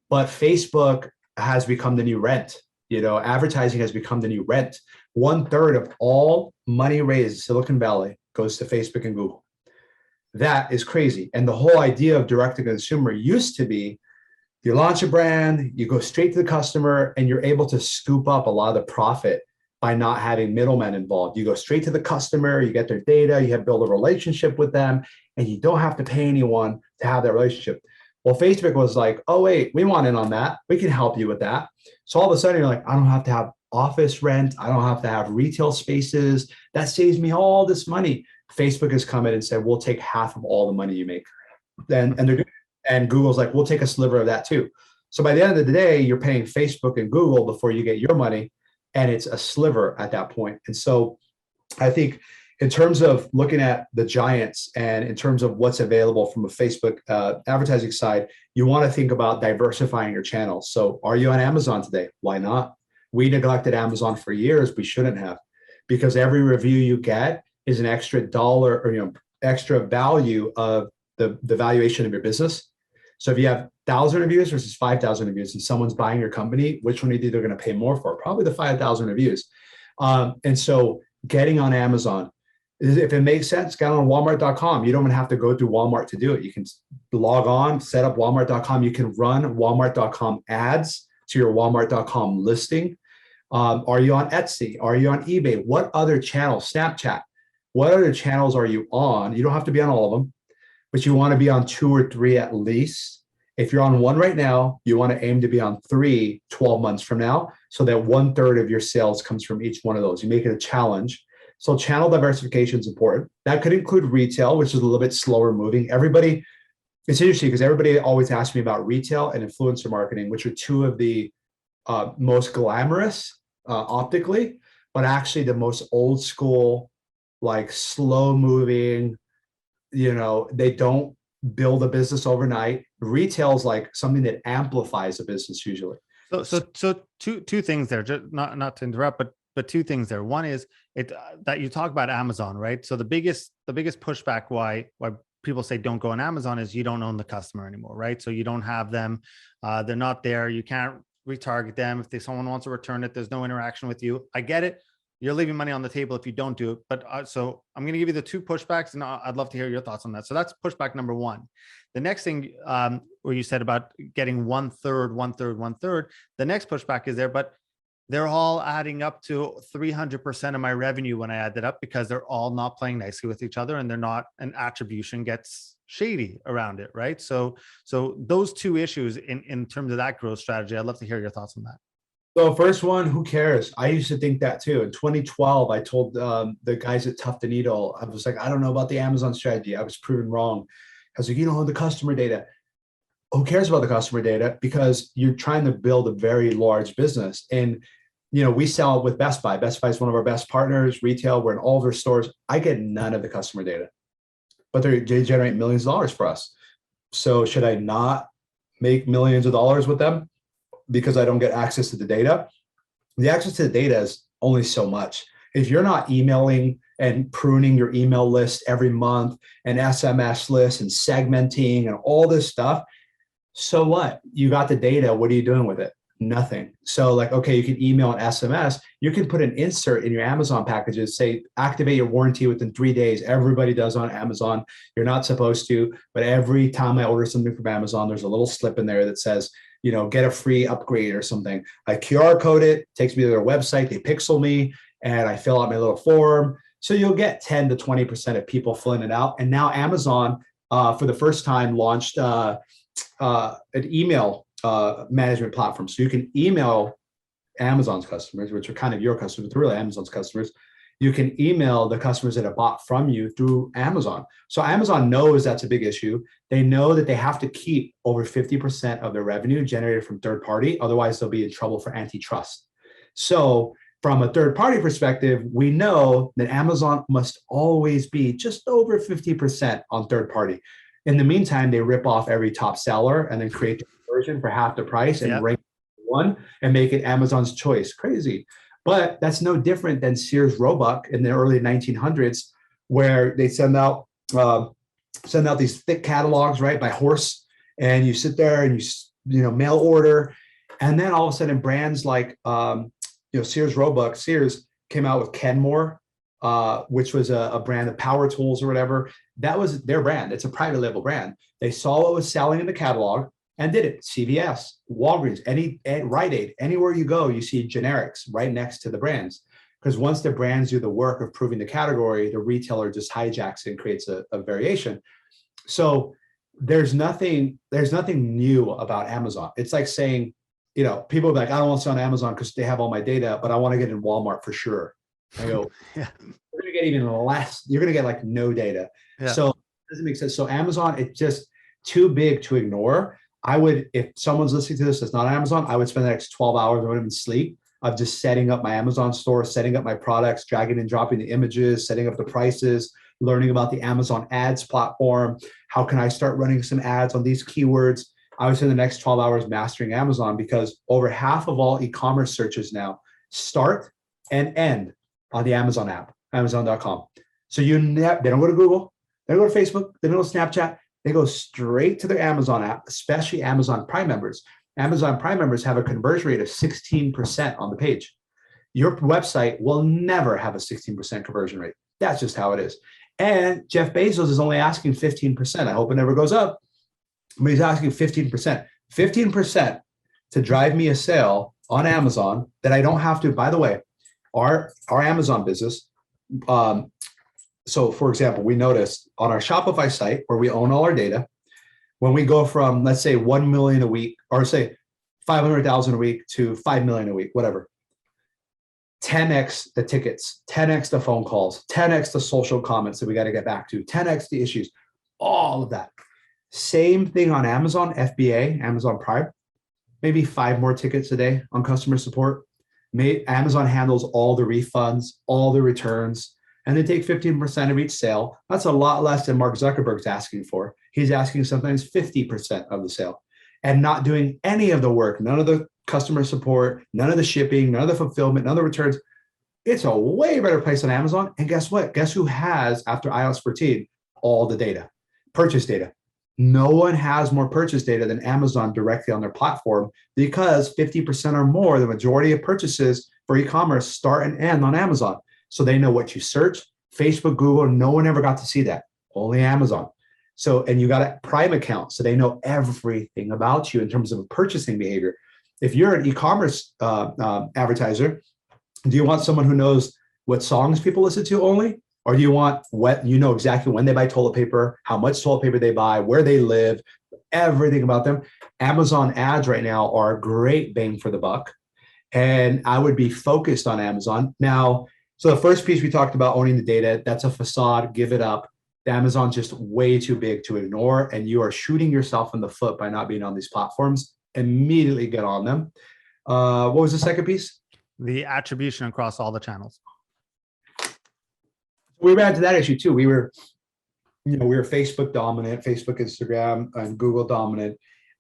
but Facebook has become the new rent. Advertising has become the new rent. 1/3 of all money raised in Silicon Valley goes to Facebook and Google. That is crazy. And the whole idea of direct to consumer used to be, you launch a brand, you go straight to the customer, and you're able to scoop up a lot of the profit by not having middlemen involved. You go straight to the customer, you get their data, you have built a relationship with them, and you don't have to pay anyone to have that relationship. Well, Facebook was like, oh, wait, we want in on that. We can help you with that. So all of a sudden you're like, I don't have to have office rent. I don't have to have retail spaces. That saves me all this money. Facebook has come in and said, we'll take half of all the money you make. And they're doing. And Google's like, we'll take a sliver of that too. So by the end of the day, you're paying Facebook and Google before you get your money, and it's a sliver at that point. And so I think in terms of looking at the giants and in terms of what's available from a Facebook advertising side, you want to think about diversifying your channels. So are you on Amazon today? Why not? We neglected Amazon for years. We shouldn't have, because every review you get is an extra dollar or extra value of the valuation of your business. So if you have 1,000 reviews versus 5,000 reviews and someone's buying your company, which one do you think they're going to pay more for? Probably the 5,000 reviews. And so getting on Amazon, if it makes sense, get on Walmart.com. You don't even have to go through Walmart to do it. You can log on, set up Walmart.com. You can run Walmart.com ads to your Walmart.com listing. Are you on Etsy? Are you on eBay? What other channels? Snapchat. What other channels are you on? You don't have to be on all of them, but you want to be on 2 or 3 at least. If you're on 1 right now, you want to aim to be on 3 12 months from now, so that 1/3 of your sales comes from each one of those. You make it a challenge. So channel diversification is important. That could include retail, which is a little bit slower moving. It's interesting because everybody always asks me about retail and influencer marketing, which are two of the most glamorous optically, but actually the most old school, like slow moving, they don't build a business overnight. Retail is like something that amplifies a business usually. So two things there, just not to interrupt, but two things there. One is that you talk about Amazon, right? So the biggest pushback why people say don't go on Amazon is you don't own the customer anymore, right? So you don't have them, they're not there. You can't retarget them. If someone wants to return it, there's no interaction with you. I get it. You're leaving money on the table if you don't do it. But so I'm going to give you the two pushbacks, and I'd love to hear your thoughts on that. So that's pushback number one. The next thing where you said about getting 1/3. The next pushback is there, but they're all adding up to 300% of my revenue when I add that up, because they're all not playing nicely with each other, and they're not, an attribution gets shady around it, right? So those two issues in terms of that growth strategy, I'd love to hear your thoughts on that. So first one, who cares? I used to think that too. In 2012, I told the guys at Tuft & Needle, I was like, I don't know about the Amazon strategy. I was proven wrong. I was like, you don't own the customer data. Who cares about the customer data? Because you're trying to build a very large business. And, we sell with Best Buy. Best Buy is one of our best partners, retail. We're in all of their stores. I get none of the customer data, but they generate millions of dollars for us. So should I not make millions of dollars with them because I don't get access to the data? The access to the data is only so much. If you're not emailing and pruning your email list every month and SMS lists and segmenting and all this stuff, so what? You got the data. What are you doing with it? Nothing. So like, okay, you can email and SMS. You can put an insert in your Amazon packages, say, activate your warranty within 3 days. Everybody does on Amazon. You're not supposed to, but every time I order something from Amazon, there's a little slip in there that says, get a free upgrade or something. I QR code it, takes me to their website. They pixel me and I fill out my little form. So you'll get 10 to 20% of people filling it out. And now Amazon, for the first time, launched an email management platform. So you can email Amazon's customers, which are kind of your customers, but really Amazon's customers. You can email the customers that have bought from you through Amazon. So Amazon knows that's a big issue. They know that they have to keep over 50% of their revenue generated from third party. Otherwise, they'll be in trouble for antitrust. So from a third party perspective, we know that Amazon must always be just over 50% on third party. In the meantime, they rip off every top seller and then create the version for half the price and rank one and make it Amazon's choice. Crazy. But that's no different than Sears Roebuck in the early 1900s, where they send out these thick catalogs, right, by horse, and you sit there and you mail order, and then all of a sudden brands like Sears Roebuck, Sears came out with Kenmore, which was a brand of power tools or whatever. That was their brand. It's a private label brand. They saw what was selling in the catalog and did it. CVS, Walgreens, Rite Aid, anywhere you go, you see generics right next to the brands. Because once the brands do the work of proving the category, the retailer just hijacks it and creates a variation. So there's nothing new about Amazon. It's like saying, people are like, I don't want to sell on Amazon because they have all my data, but I want to get in Walmart for sure. I go, yeah. You're going to get even less. You're going to get like no data. Yeah. So it doesn't make sense. So Amazon, it's just too big to ignore. If someone's listening to this that's not Amazon, I would spend the next 12 hours, I wouldn't even sleep, of just setting up my Amazon store, setting up my products, dragging and dropping the images, setting up the prices, learning about the Amazon ads platform. How can I start running some ads on these keywords? I would spend the next 12 hours mastering Amazon, because over half of all e-commerce searches now start and end on the Amazon app, Amazon.com. So they don't go to Google, they don't go to Facebook, they don't go to Snapchat. They go straight to their Amazon app, especially Amazon Prime members. Amazon Prime members have a conversion rate of 16% on the page. Your website will never have a 16% conversion rate. That's just how it is. And Jeff Bezos is only asking 15%. I hope it never goes up, but he's asking 15%. 15% to drive me a sale on Amazon that I don't have to. By the way, our Amazon business, so for example, we noticed on our Shopify site, where we own all our data, when we go from, let's say, 1 million a week, or say 500,000 a week to 5 million a week, whatever, 10x the tickets, 10x the phone calls, 10x the social comments that we got to get back to, 10x the issues, all of that. Same thing on Amazon, FBA, Amazon Prime, maybe 5 more tickets a day on customer support. Amazon handles all the refunds, all the returns, and they take 15% of each sale. That's a lot less than Mark Zuckerberg's asking for. He's asking sometimes 50% of the sale and not doing any of the work, none of the customer support, none of the shipping, none of the fulfillment, none of the returns. It's a way better place on Amazon. And guess what? Guess who has, after iOS 14, all the data, purchase data. No one has more purchase data than Amazon directly on their platform, because 50% or more, the majority of purchases for e-commerce start and end on Amazon. So they know what you search. Facebook, Google, no one ever got to see that, only Amazon. So, and you got a Prime account, so they know everything about you in terms of purchasing behavior. If you're an e-commerce advertiser, do you want someone who knows what songs people listen to only? Or do you want what, you know exactly when they buy toilet paper, how much toilet paper they buy, where they live, everything about them? Amazon ads right now are a great bang for the buck. And I would be focused on Amazon. Now, so the first piece we talked about, owning the data, that's a facade, give it up. Amazon's just way too big to ignore, and you are shooting yourself in the foot by not being on these platforms. Immediately get on them. What was the second piece? The attribution across all the channels. We ran into that issue too. We were Facebook dominant, Facebook, Instagram, and Google dominant.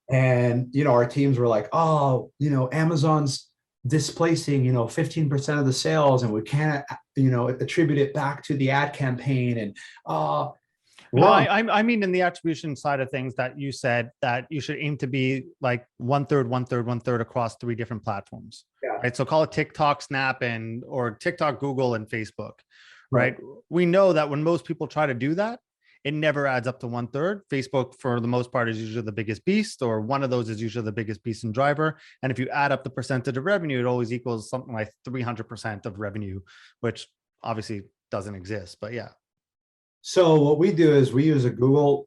And, our teams were like, oh, Amazon's displacing, 15% of the sales, and we can't, attribute it back to the ad campaign. And, no, I mean, in the attribution side of things, that you said that you should aim to be like 1/3, 1/3, 1/3 across 3 different platforms. Yeah. Right. So call it TikTok, Snap, or TikTok, Google, and Facebook. Right. We know that when most people try to do that, it never adds up to 1/3. Facebook, for the most part, is usually the biggest beast, or one of those is usually the biggest beast and driver. And if you add up the percentage of revenue, it always equals something like 300% of revenue, which obviously doesn't exist. But yeah. So what we do is we use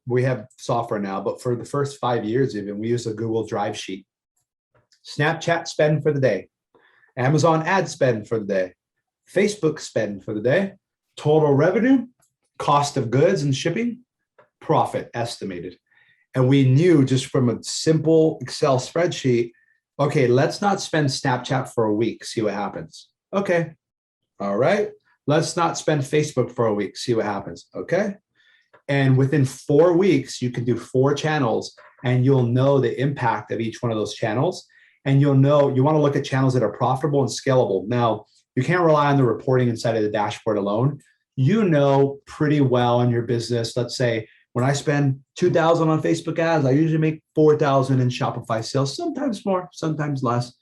we have software now, but for the first 5 years even, we use a Google Drive sheet. Snapchat spend for the day, Amazon ad spend for the day, Facebook spend for the day, total revenue, cost of goods and shipping, profit estimated. And we knew just from a simple Excel spreadsheet, okay, let's not spend Snapchat for a week, see what happens. Okay, all right. Let's not spend Facebook for a week, see what happens. Okay. And within 4 weeks, you can do 4 channels, and you'll know the impact of each one of those channels. And you'll know, you want to look at channels that are profitable and scalable. Now, you can't rely on the reporting inside of the dashboard alone. You know pretty well in your business, let's say, when I spend $2,000 on Facebook ads, I usually make $4,000 in Shopify sales, sometimes more, sometimes less.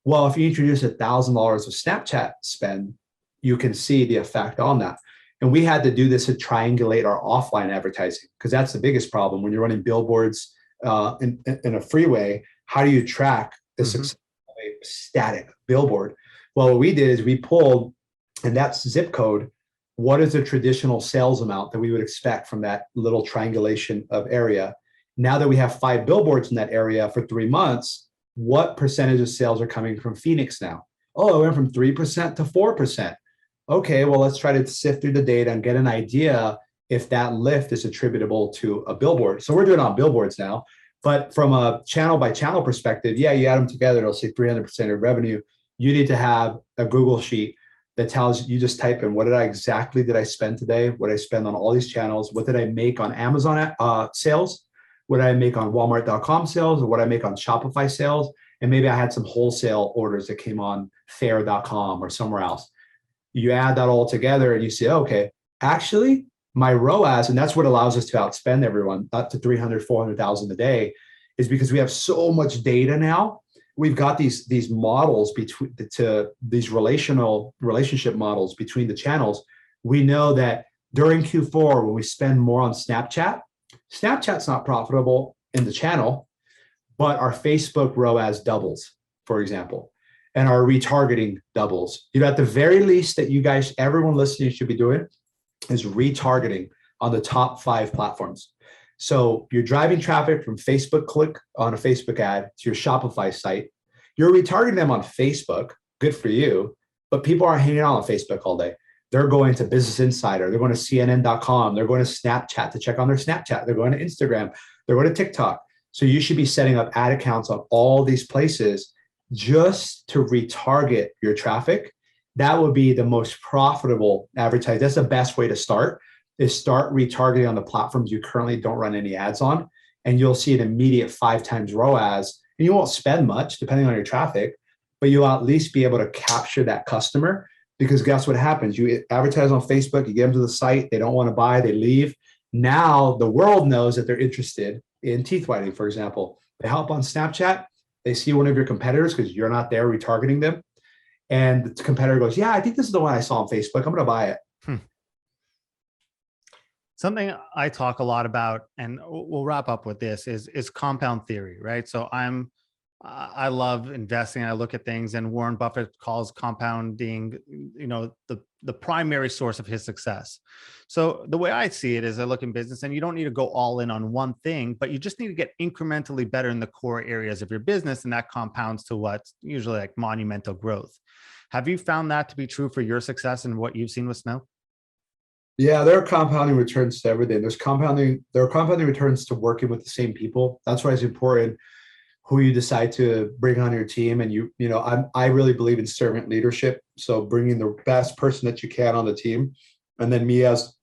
Well, if you introduce $1,000 of Snapchat spend, you can see the effect on that. And we had to do this to triangulate our offline advertising, because that's the biggest problem. When you're running billboards in a freeway, how do you track the success of a static billboard? Well, what we did is we pulled, and that's zip code, what is the traditional sales amount that we would expect from that little triangulation of area? Now that we have 5 billboards in that area for 3 months, what percentage of sales are coming from Phoenix now? Oh, it went from 3% to 4%. Okay, well, let's try to sift through the data and get an idea if that lift is attributable to a billboard. So we're doing it on billboards now, but from a channel by channel perspective, yeah, you add them together, it'll say 300% of revenue. You need to have a Google sheet that tells you, just type in, what did I spend today? What did I spend on all these channels? What did I make on Amazon sales? What did I make on Walmart.com sales? Or what did I make on Shopify sales? And maybe I had some wholesale orders that came on Faire.com or somewhere else. You add that all together and you say, okay, actually my ROAS, and that's what allows us to outspend everyone up to 300, 400,000 a day, is because we have so much data now. We've got these models these relationship models between the channels. We know that during Q4, when we spend more on Snapchat's not profitable in the channel, but our Facebook ROAS doubles, for example, and our retargeting doubles. At the very least that you guys, everyone listening, should be doing is retargeting on the top 5 platforms. So you're driving traffic from Facebook click on a Facebook ad to your Shopify site. You're retargeting them on Facebook. Good for you. But people aren't hanging out on Facebook all day. They're going to Business Insider. They're going to CNN.com. They're going to Snapchat to check on their Snapchat. They're going to Instagram. They're going to TikTok. So you should be setting up ad accounts on all these places just to retarget your traffic. That would be the most profitable advertising. That's the best way to start, is start retargeting on the platforms you currently don't run any ads on. And you'll see an immediate 5 times ROAS. And you won't spend much depending on your traffic, but you'll at least be able to capture that customer. Because guess what happens? You advertise on Facebook, you get them to the site, they don't want to buy, they leave. Now the world knows that they're interested in teeth whitening, for example. They hop on Snapchat, they see one of your competitors because you're not there retargeting them. And the competitor goes, yeah, I think this is the one I saw on Facebook. I'm going to buy it. Something I talk a lot about, and we'll wrap up with this, is compound theory, right? So I love investing. I look at things, and Warren Buffett calls compounding, the primary source of his success. So the way I see it is, I look in business, and you don't need to go all in on one thing, but you just need to get incrementally better in the core areas of your business. And that compounds to what's usually like monumental growth. Have you found that to be true for your success and what you've seen with Snow? Yeah, there are compounding returns to everything. There are compounding returns to working with the same people. That's why it's important who you decide to bring on your team. And I really believe in servant leadership. So bringing the best person that you can on the team, and then me as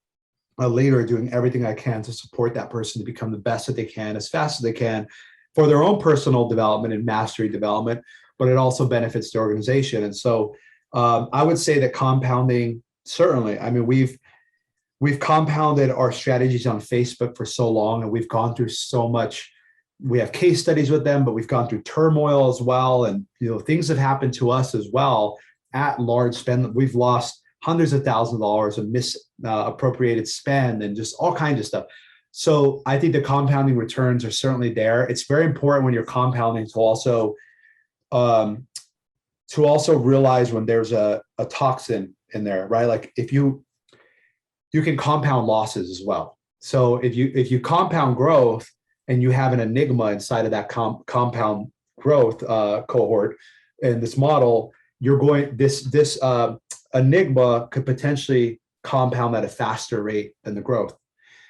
a leader doing everything I can to support that person to become the best that they can, as fast as they can, for their own personal development and mastery development, but it also benefits the organization. And so I would say that compounding, certainly, I mean, we've compounded our strategies on Facebook for so long, and we've gone through so much. We have case studies with them, but we've gone through turmoil as well. And, things have happened to us as well at large spend. We've lost hundreds of thousands of dollars of misappropriated spend and just all kinds of stuff. So I think the compounding returns are certainly there. It's very important when you're compounding to also realize when there's a toxin in there, right? Like if you can compound losses as well. So if you compound growth and you have an enigma inside of that compound growth cohort in this model, this enigma could potentially compound at a faster rate than the growth.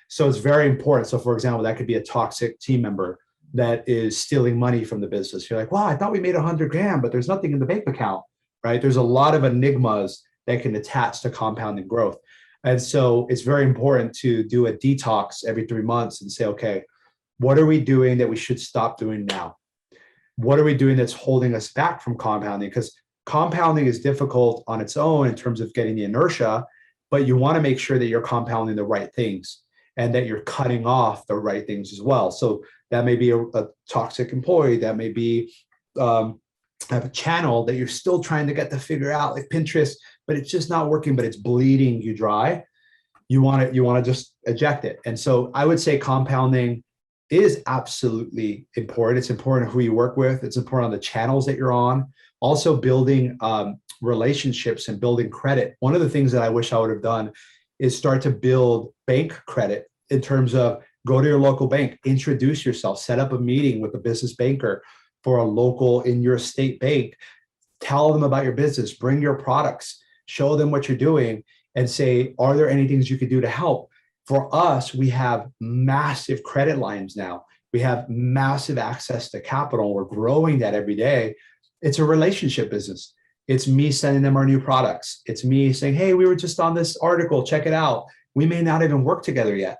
So it's very important. So for example, that could be a toxic team member that is stealing money from the business. You're like, wow, I thought we made $100,000, but there's nothing in the bank account, right? There's a lot of enigmas that can attach to compounding growth. And so it's very important to do a detox every 3 months and say, okay, what are we doing that we should stop doing now? What are we doing that's holding us back from compounding? Because compounding is difficult on its own in terms of getting the inertia, but you want to make sure that you're compounding the right things and that you're cutting off the right things as well. So that may be a toxic employee, that may be have a channel that you're still trying to get to figure out, like Pinterest, but it's just not working, but it's bleeding you dry. You want to just eject it. And so I would say compounding is absolutely important. It's important who you work with. It's important on the channels that you're on. Also building relationships and building credit. One of the things that I wish I would have done is start to build bank credit in terms of go to your local bank, introduce yourself, set up a meeting with a business banker for a local in your state bank, tell them about your business, bring your products, show them what you're doing, and say, are there any things you could do to help? For us, we have massive credit lines now. We have massive access to capital. We're growing that every day. It's a relationship business. It's me sending them our new products. It's me saying, hey, we were just on this article, check it out. We may not even work together yet,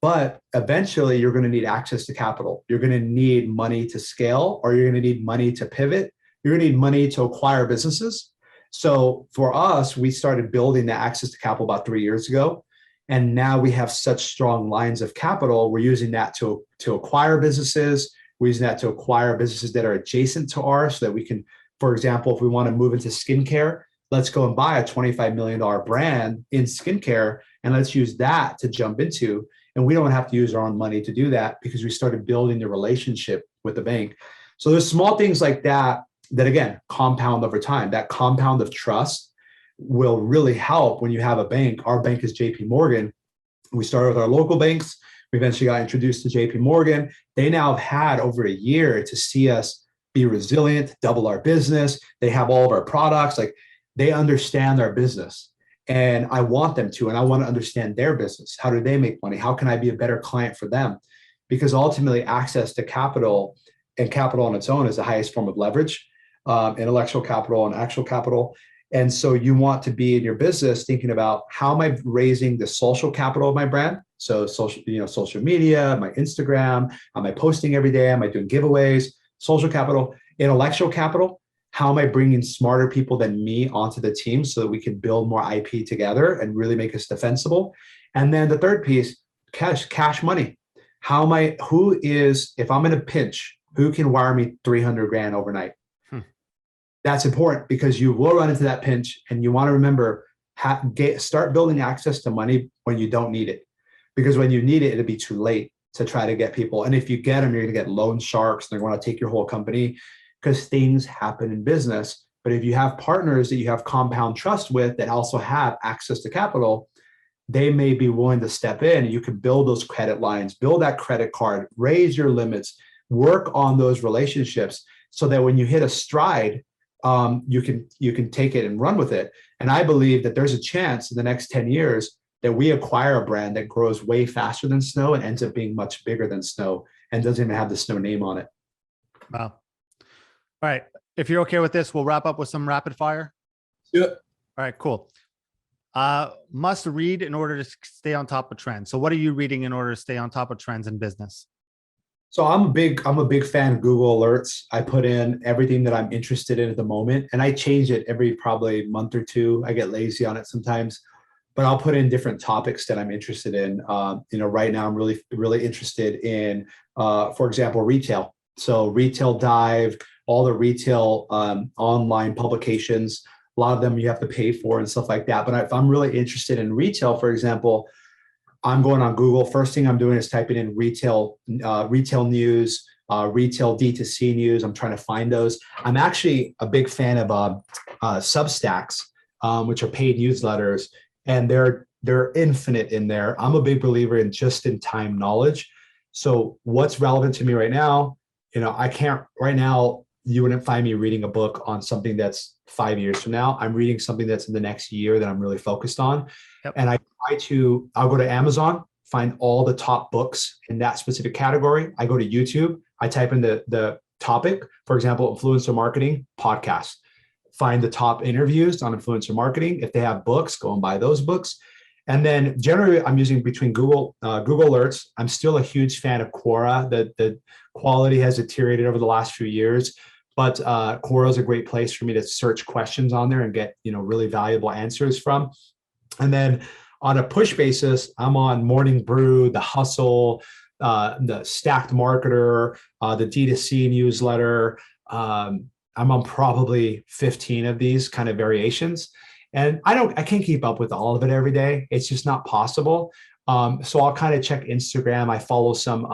but eventually you're going to need access to capital. You're going to need money to scale, or you're going to need money to pivot. You're going to need money to acquire businesses. So for us, we started building the access to capital about 3 years ago. And now we have such strong lines of capital. We're using that to acquire businesses. We're using that to acquire businesses that are adjacent to ours so that we can, for example, if we want to move into skincare, let's go and buy a $25 million brand in skincare, and let's use that to jump into. And we don't have to use our own money to do that because we started building the relationship with the bank. So there's small things like that again, compound over time. That compound of trust will really help when you have a bank. Our bank is JPMorgan. We started with our local banks. We eventually got introduced to JPMorgan. They now have had over a year to see us be resilient, double our business. They have all of our products. Like they understand our business. And I want them to, and I want to understand their business. How do they make money? How can I be a better client for them? Because ultimately, access to capital and capital on its own is the highest form of leverage, intellectual capital and actual capital. And so you want to be in your business thinking about, how am I raising the social capital of my brand? So social media, my Instagram, am I posting every day? Am I doing giveaways? Social capital, intellectual capital. How am I bringing smarter people than me onto the team so that we can build more IP together and really make us defensible? And then the third piece, cash money. If I'm in a pinch, who can wire me 300 grand overnight? That's important, because you will run into that pinch, and you want to remember, start building access to money when you don't need it, because when you need it, it'll be too late to try to get people. And if you get them, you're going to get loan sharks. They're going to take your whole company, because things happen in business. But if you have partners that you have compound trust with that also have access to capital, they may be willing to step in, and you can build those credit lines, build that credit card, raise your limits, work on those relationships, so that when you hit a stride, you can take it and run with it. And I believe that there's a chance in the next 10 years that we acquire a brand that grows way faster than Snow and ends up being much bigger than Snow and doesn't even have the Snow name on it. Wow. All right. If you're okay with this, we'll wrap up with some rapid fire. Yeah. All right, cool. Must read in order to stay on top of trends. So what are you reading in order to stay on top of trends in business? So I'm a big fan of Google Alerts. I put in everything that I'm interested in at the moment, and I change it every probably month or two. I get lazy on it sometimes, but I'll put in different topics that I'm interested in. Right now I'm really interested in, for example, retail. So Retail Dive, all the retail online publications. A lot of them you have to pay for and stuff like that. But if I'm really interested in retail, for example, I'm going on Google. First thing I'm doing is typing in retail news, retail D2C news. I'm trying to find those. I'm actually a big fan of Substacks, which are paid newsletters, and they're infinite in there. I'm a big believer in just-in-time knowledge. So what's relevant to me right now? I can't right now. You wouldn't find me reading a book on something that's 5 years from now. I'm reading something that's in the next year that I'm really focused on. Yep. And I'll go to Amazon, find all the top books in that specific category. I go to YouTube, I type in the topic, for example, influencer marketing podcast, find the top interviews on influencer marketing. If they have books, go and buy those books. And then generally I'm using between Google Alerts. I'm still a huge fan of Quora. The quality has deteriorated over the last few years, but Quora is a great place for me to search questions on there and get really valuable answers from. And then on a push basis, I'm on Morning Brew, The Hustle, the Stacked Marketer, the D2C newsletter. I'm on probably 15 of these kind of variations. And I can't keep up with all of it every day. It's just not possible. So I'll kind of check Instagram. I follow some,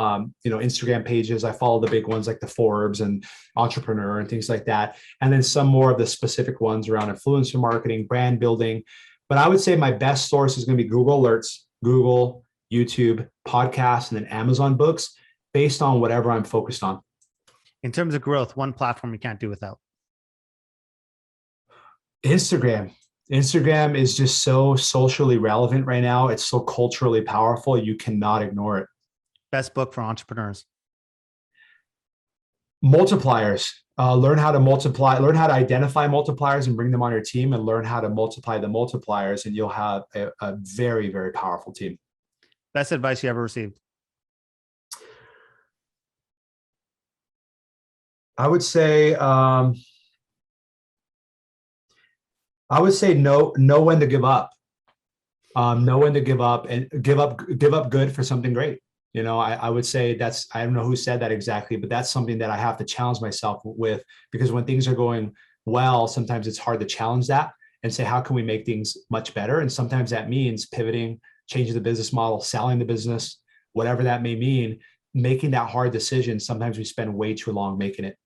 Instagram pages. I follow the big ones like the Forbes and Entrepreneur and things like that. And then some more of the specific ones around influencer marketing, brand building. But I would say my best source is going to be Google Alerts, Google, YouTube, podcasts, and then Amazon books based on whatever I'm focused on. In terms of growth, one platform you can't do without. Instagram. Instagram is just so socially relevant right now. It's so culturally powerful. You cannot ignore it. Best book for entrepreneurs. Multipliers. Learn how to multiply, learn how to identify multipliers and bring them on your team, and learn how to multiply the multipliers, and you'll have a very, very powerful team. Best advice you ever received? I would say know when to give up. Know when to give up, and give up good for something great. I would say I don't know who said that exactly, but that's something that I have to challenge myself with, because when things are going well, sometimes it's hard to challenge that and say, how can we make things much better? And sometimes that means pivoting, changing the business model, selling the business, whatever that may mean, making that hard decision. Sometimes we spend way too long making it.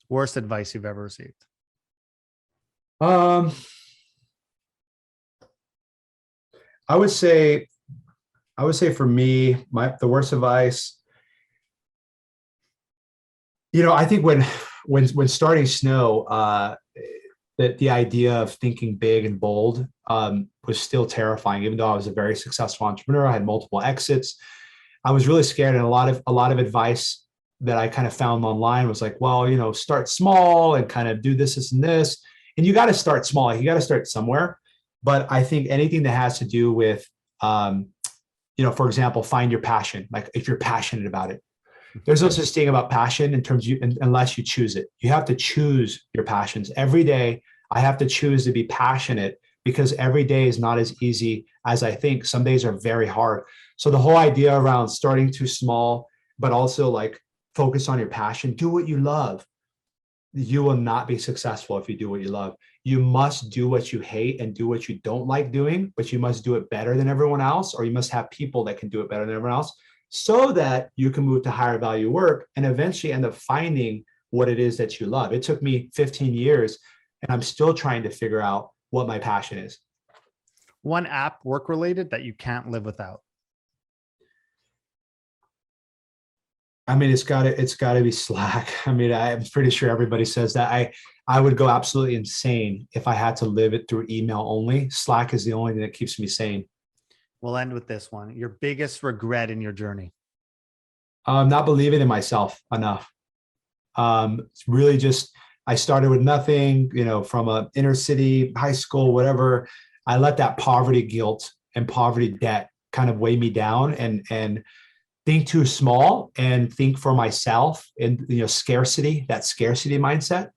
Worst advice you've ever received? I would say for me, the worst advice, I think when starting Snow, that the idea of thinking big and bold was still terrifying. Even though I was a very successful entrepreneur, I had multiple exits. I was really scared, and a lot of advice that I kind of found online was like, well, start small and kind of do this and this. And you got to start small. You got to start somewhere. But I think anything that has to do with, for example, find your passion. Like if you're passionate about it, there's no such thing about passion unless you choose it. You have to choose your passions every day. I have to choose to be passionate because every day is not as easy as I think. Some days are very hard. So the whole idea around starting too small, but also like focus on your passion, do what you love. You will not be successful if you do what you love. You must do what you hate and do what you don't like doing, but you must do it better than everyone else, or you must have people that can do it better than everyone else so that you can move to higher value work and eventually end up finding what it is that you love. It took me 15 years and I'm still trying to figure out what my passion is. One app work related that you can't live without. I mean, it's got to be Slack. I mean, I'm pretty sure everybody says that. I would go absolutely insane if I had to live it through email only. Slack is the only thing that keeps me sane. We'll end with this one. Your biggest regret in your journey? Not believing in myself enough. It's really just, I started with nothing, from a inner city, high school, whatever. I let that poverty guilt and poverty debt kind of weigh me down and think too small and think for myself and, scarcity, that scarcity mindset.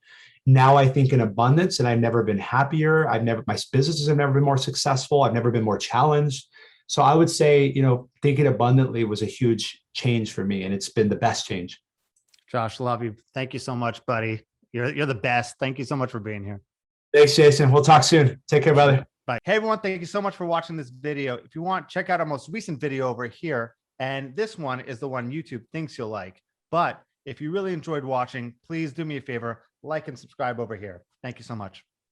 Now I think in abundance, and I've never been happier. My businesses have never been more successful. I've never been more challenged. So I would say, thinking abundantly was a huge change for me, and it's been the best change. Josh, love you. Thank you so much, buddy. You're the best. Thank you so much for being here. Thanks, Jason. We'll talk soon. Take care, brother. Bye. Hey, everyone. Thank you so much for watching this video. If you want, check out our most recent video over here. And this one is the one YouTube thinks you'll like. But if you really enjoyed watching, please do me a favor, like and subscribe over here. Thank you so much.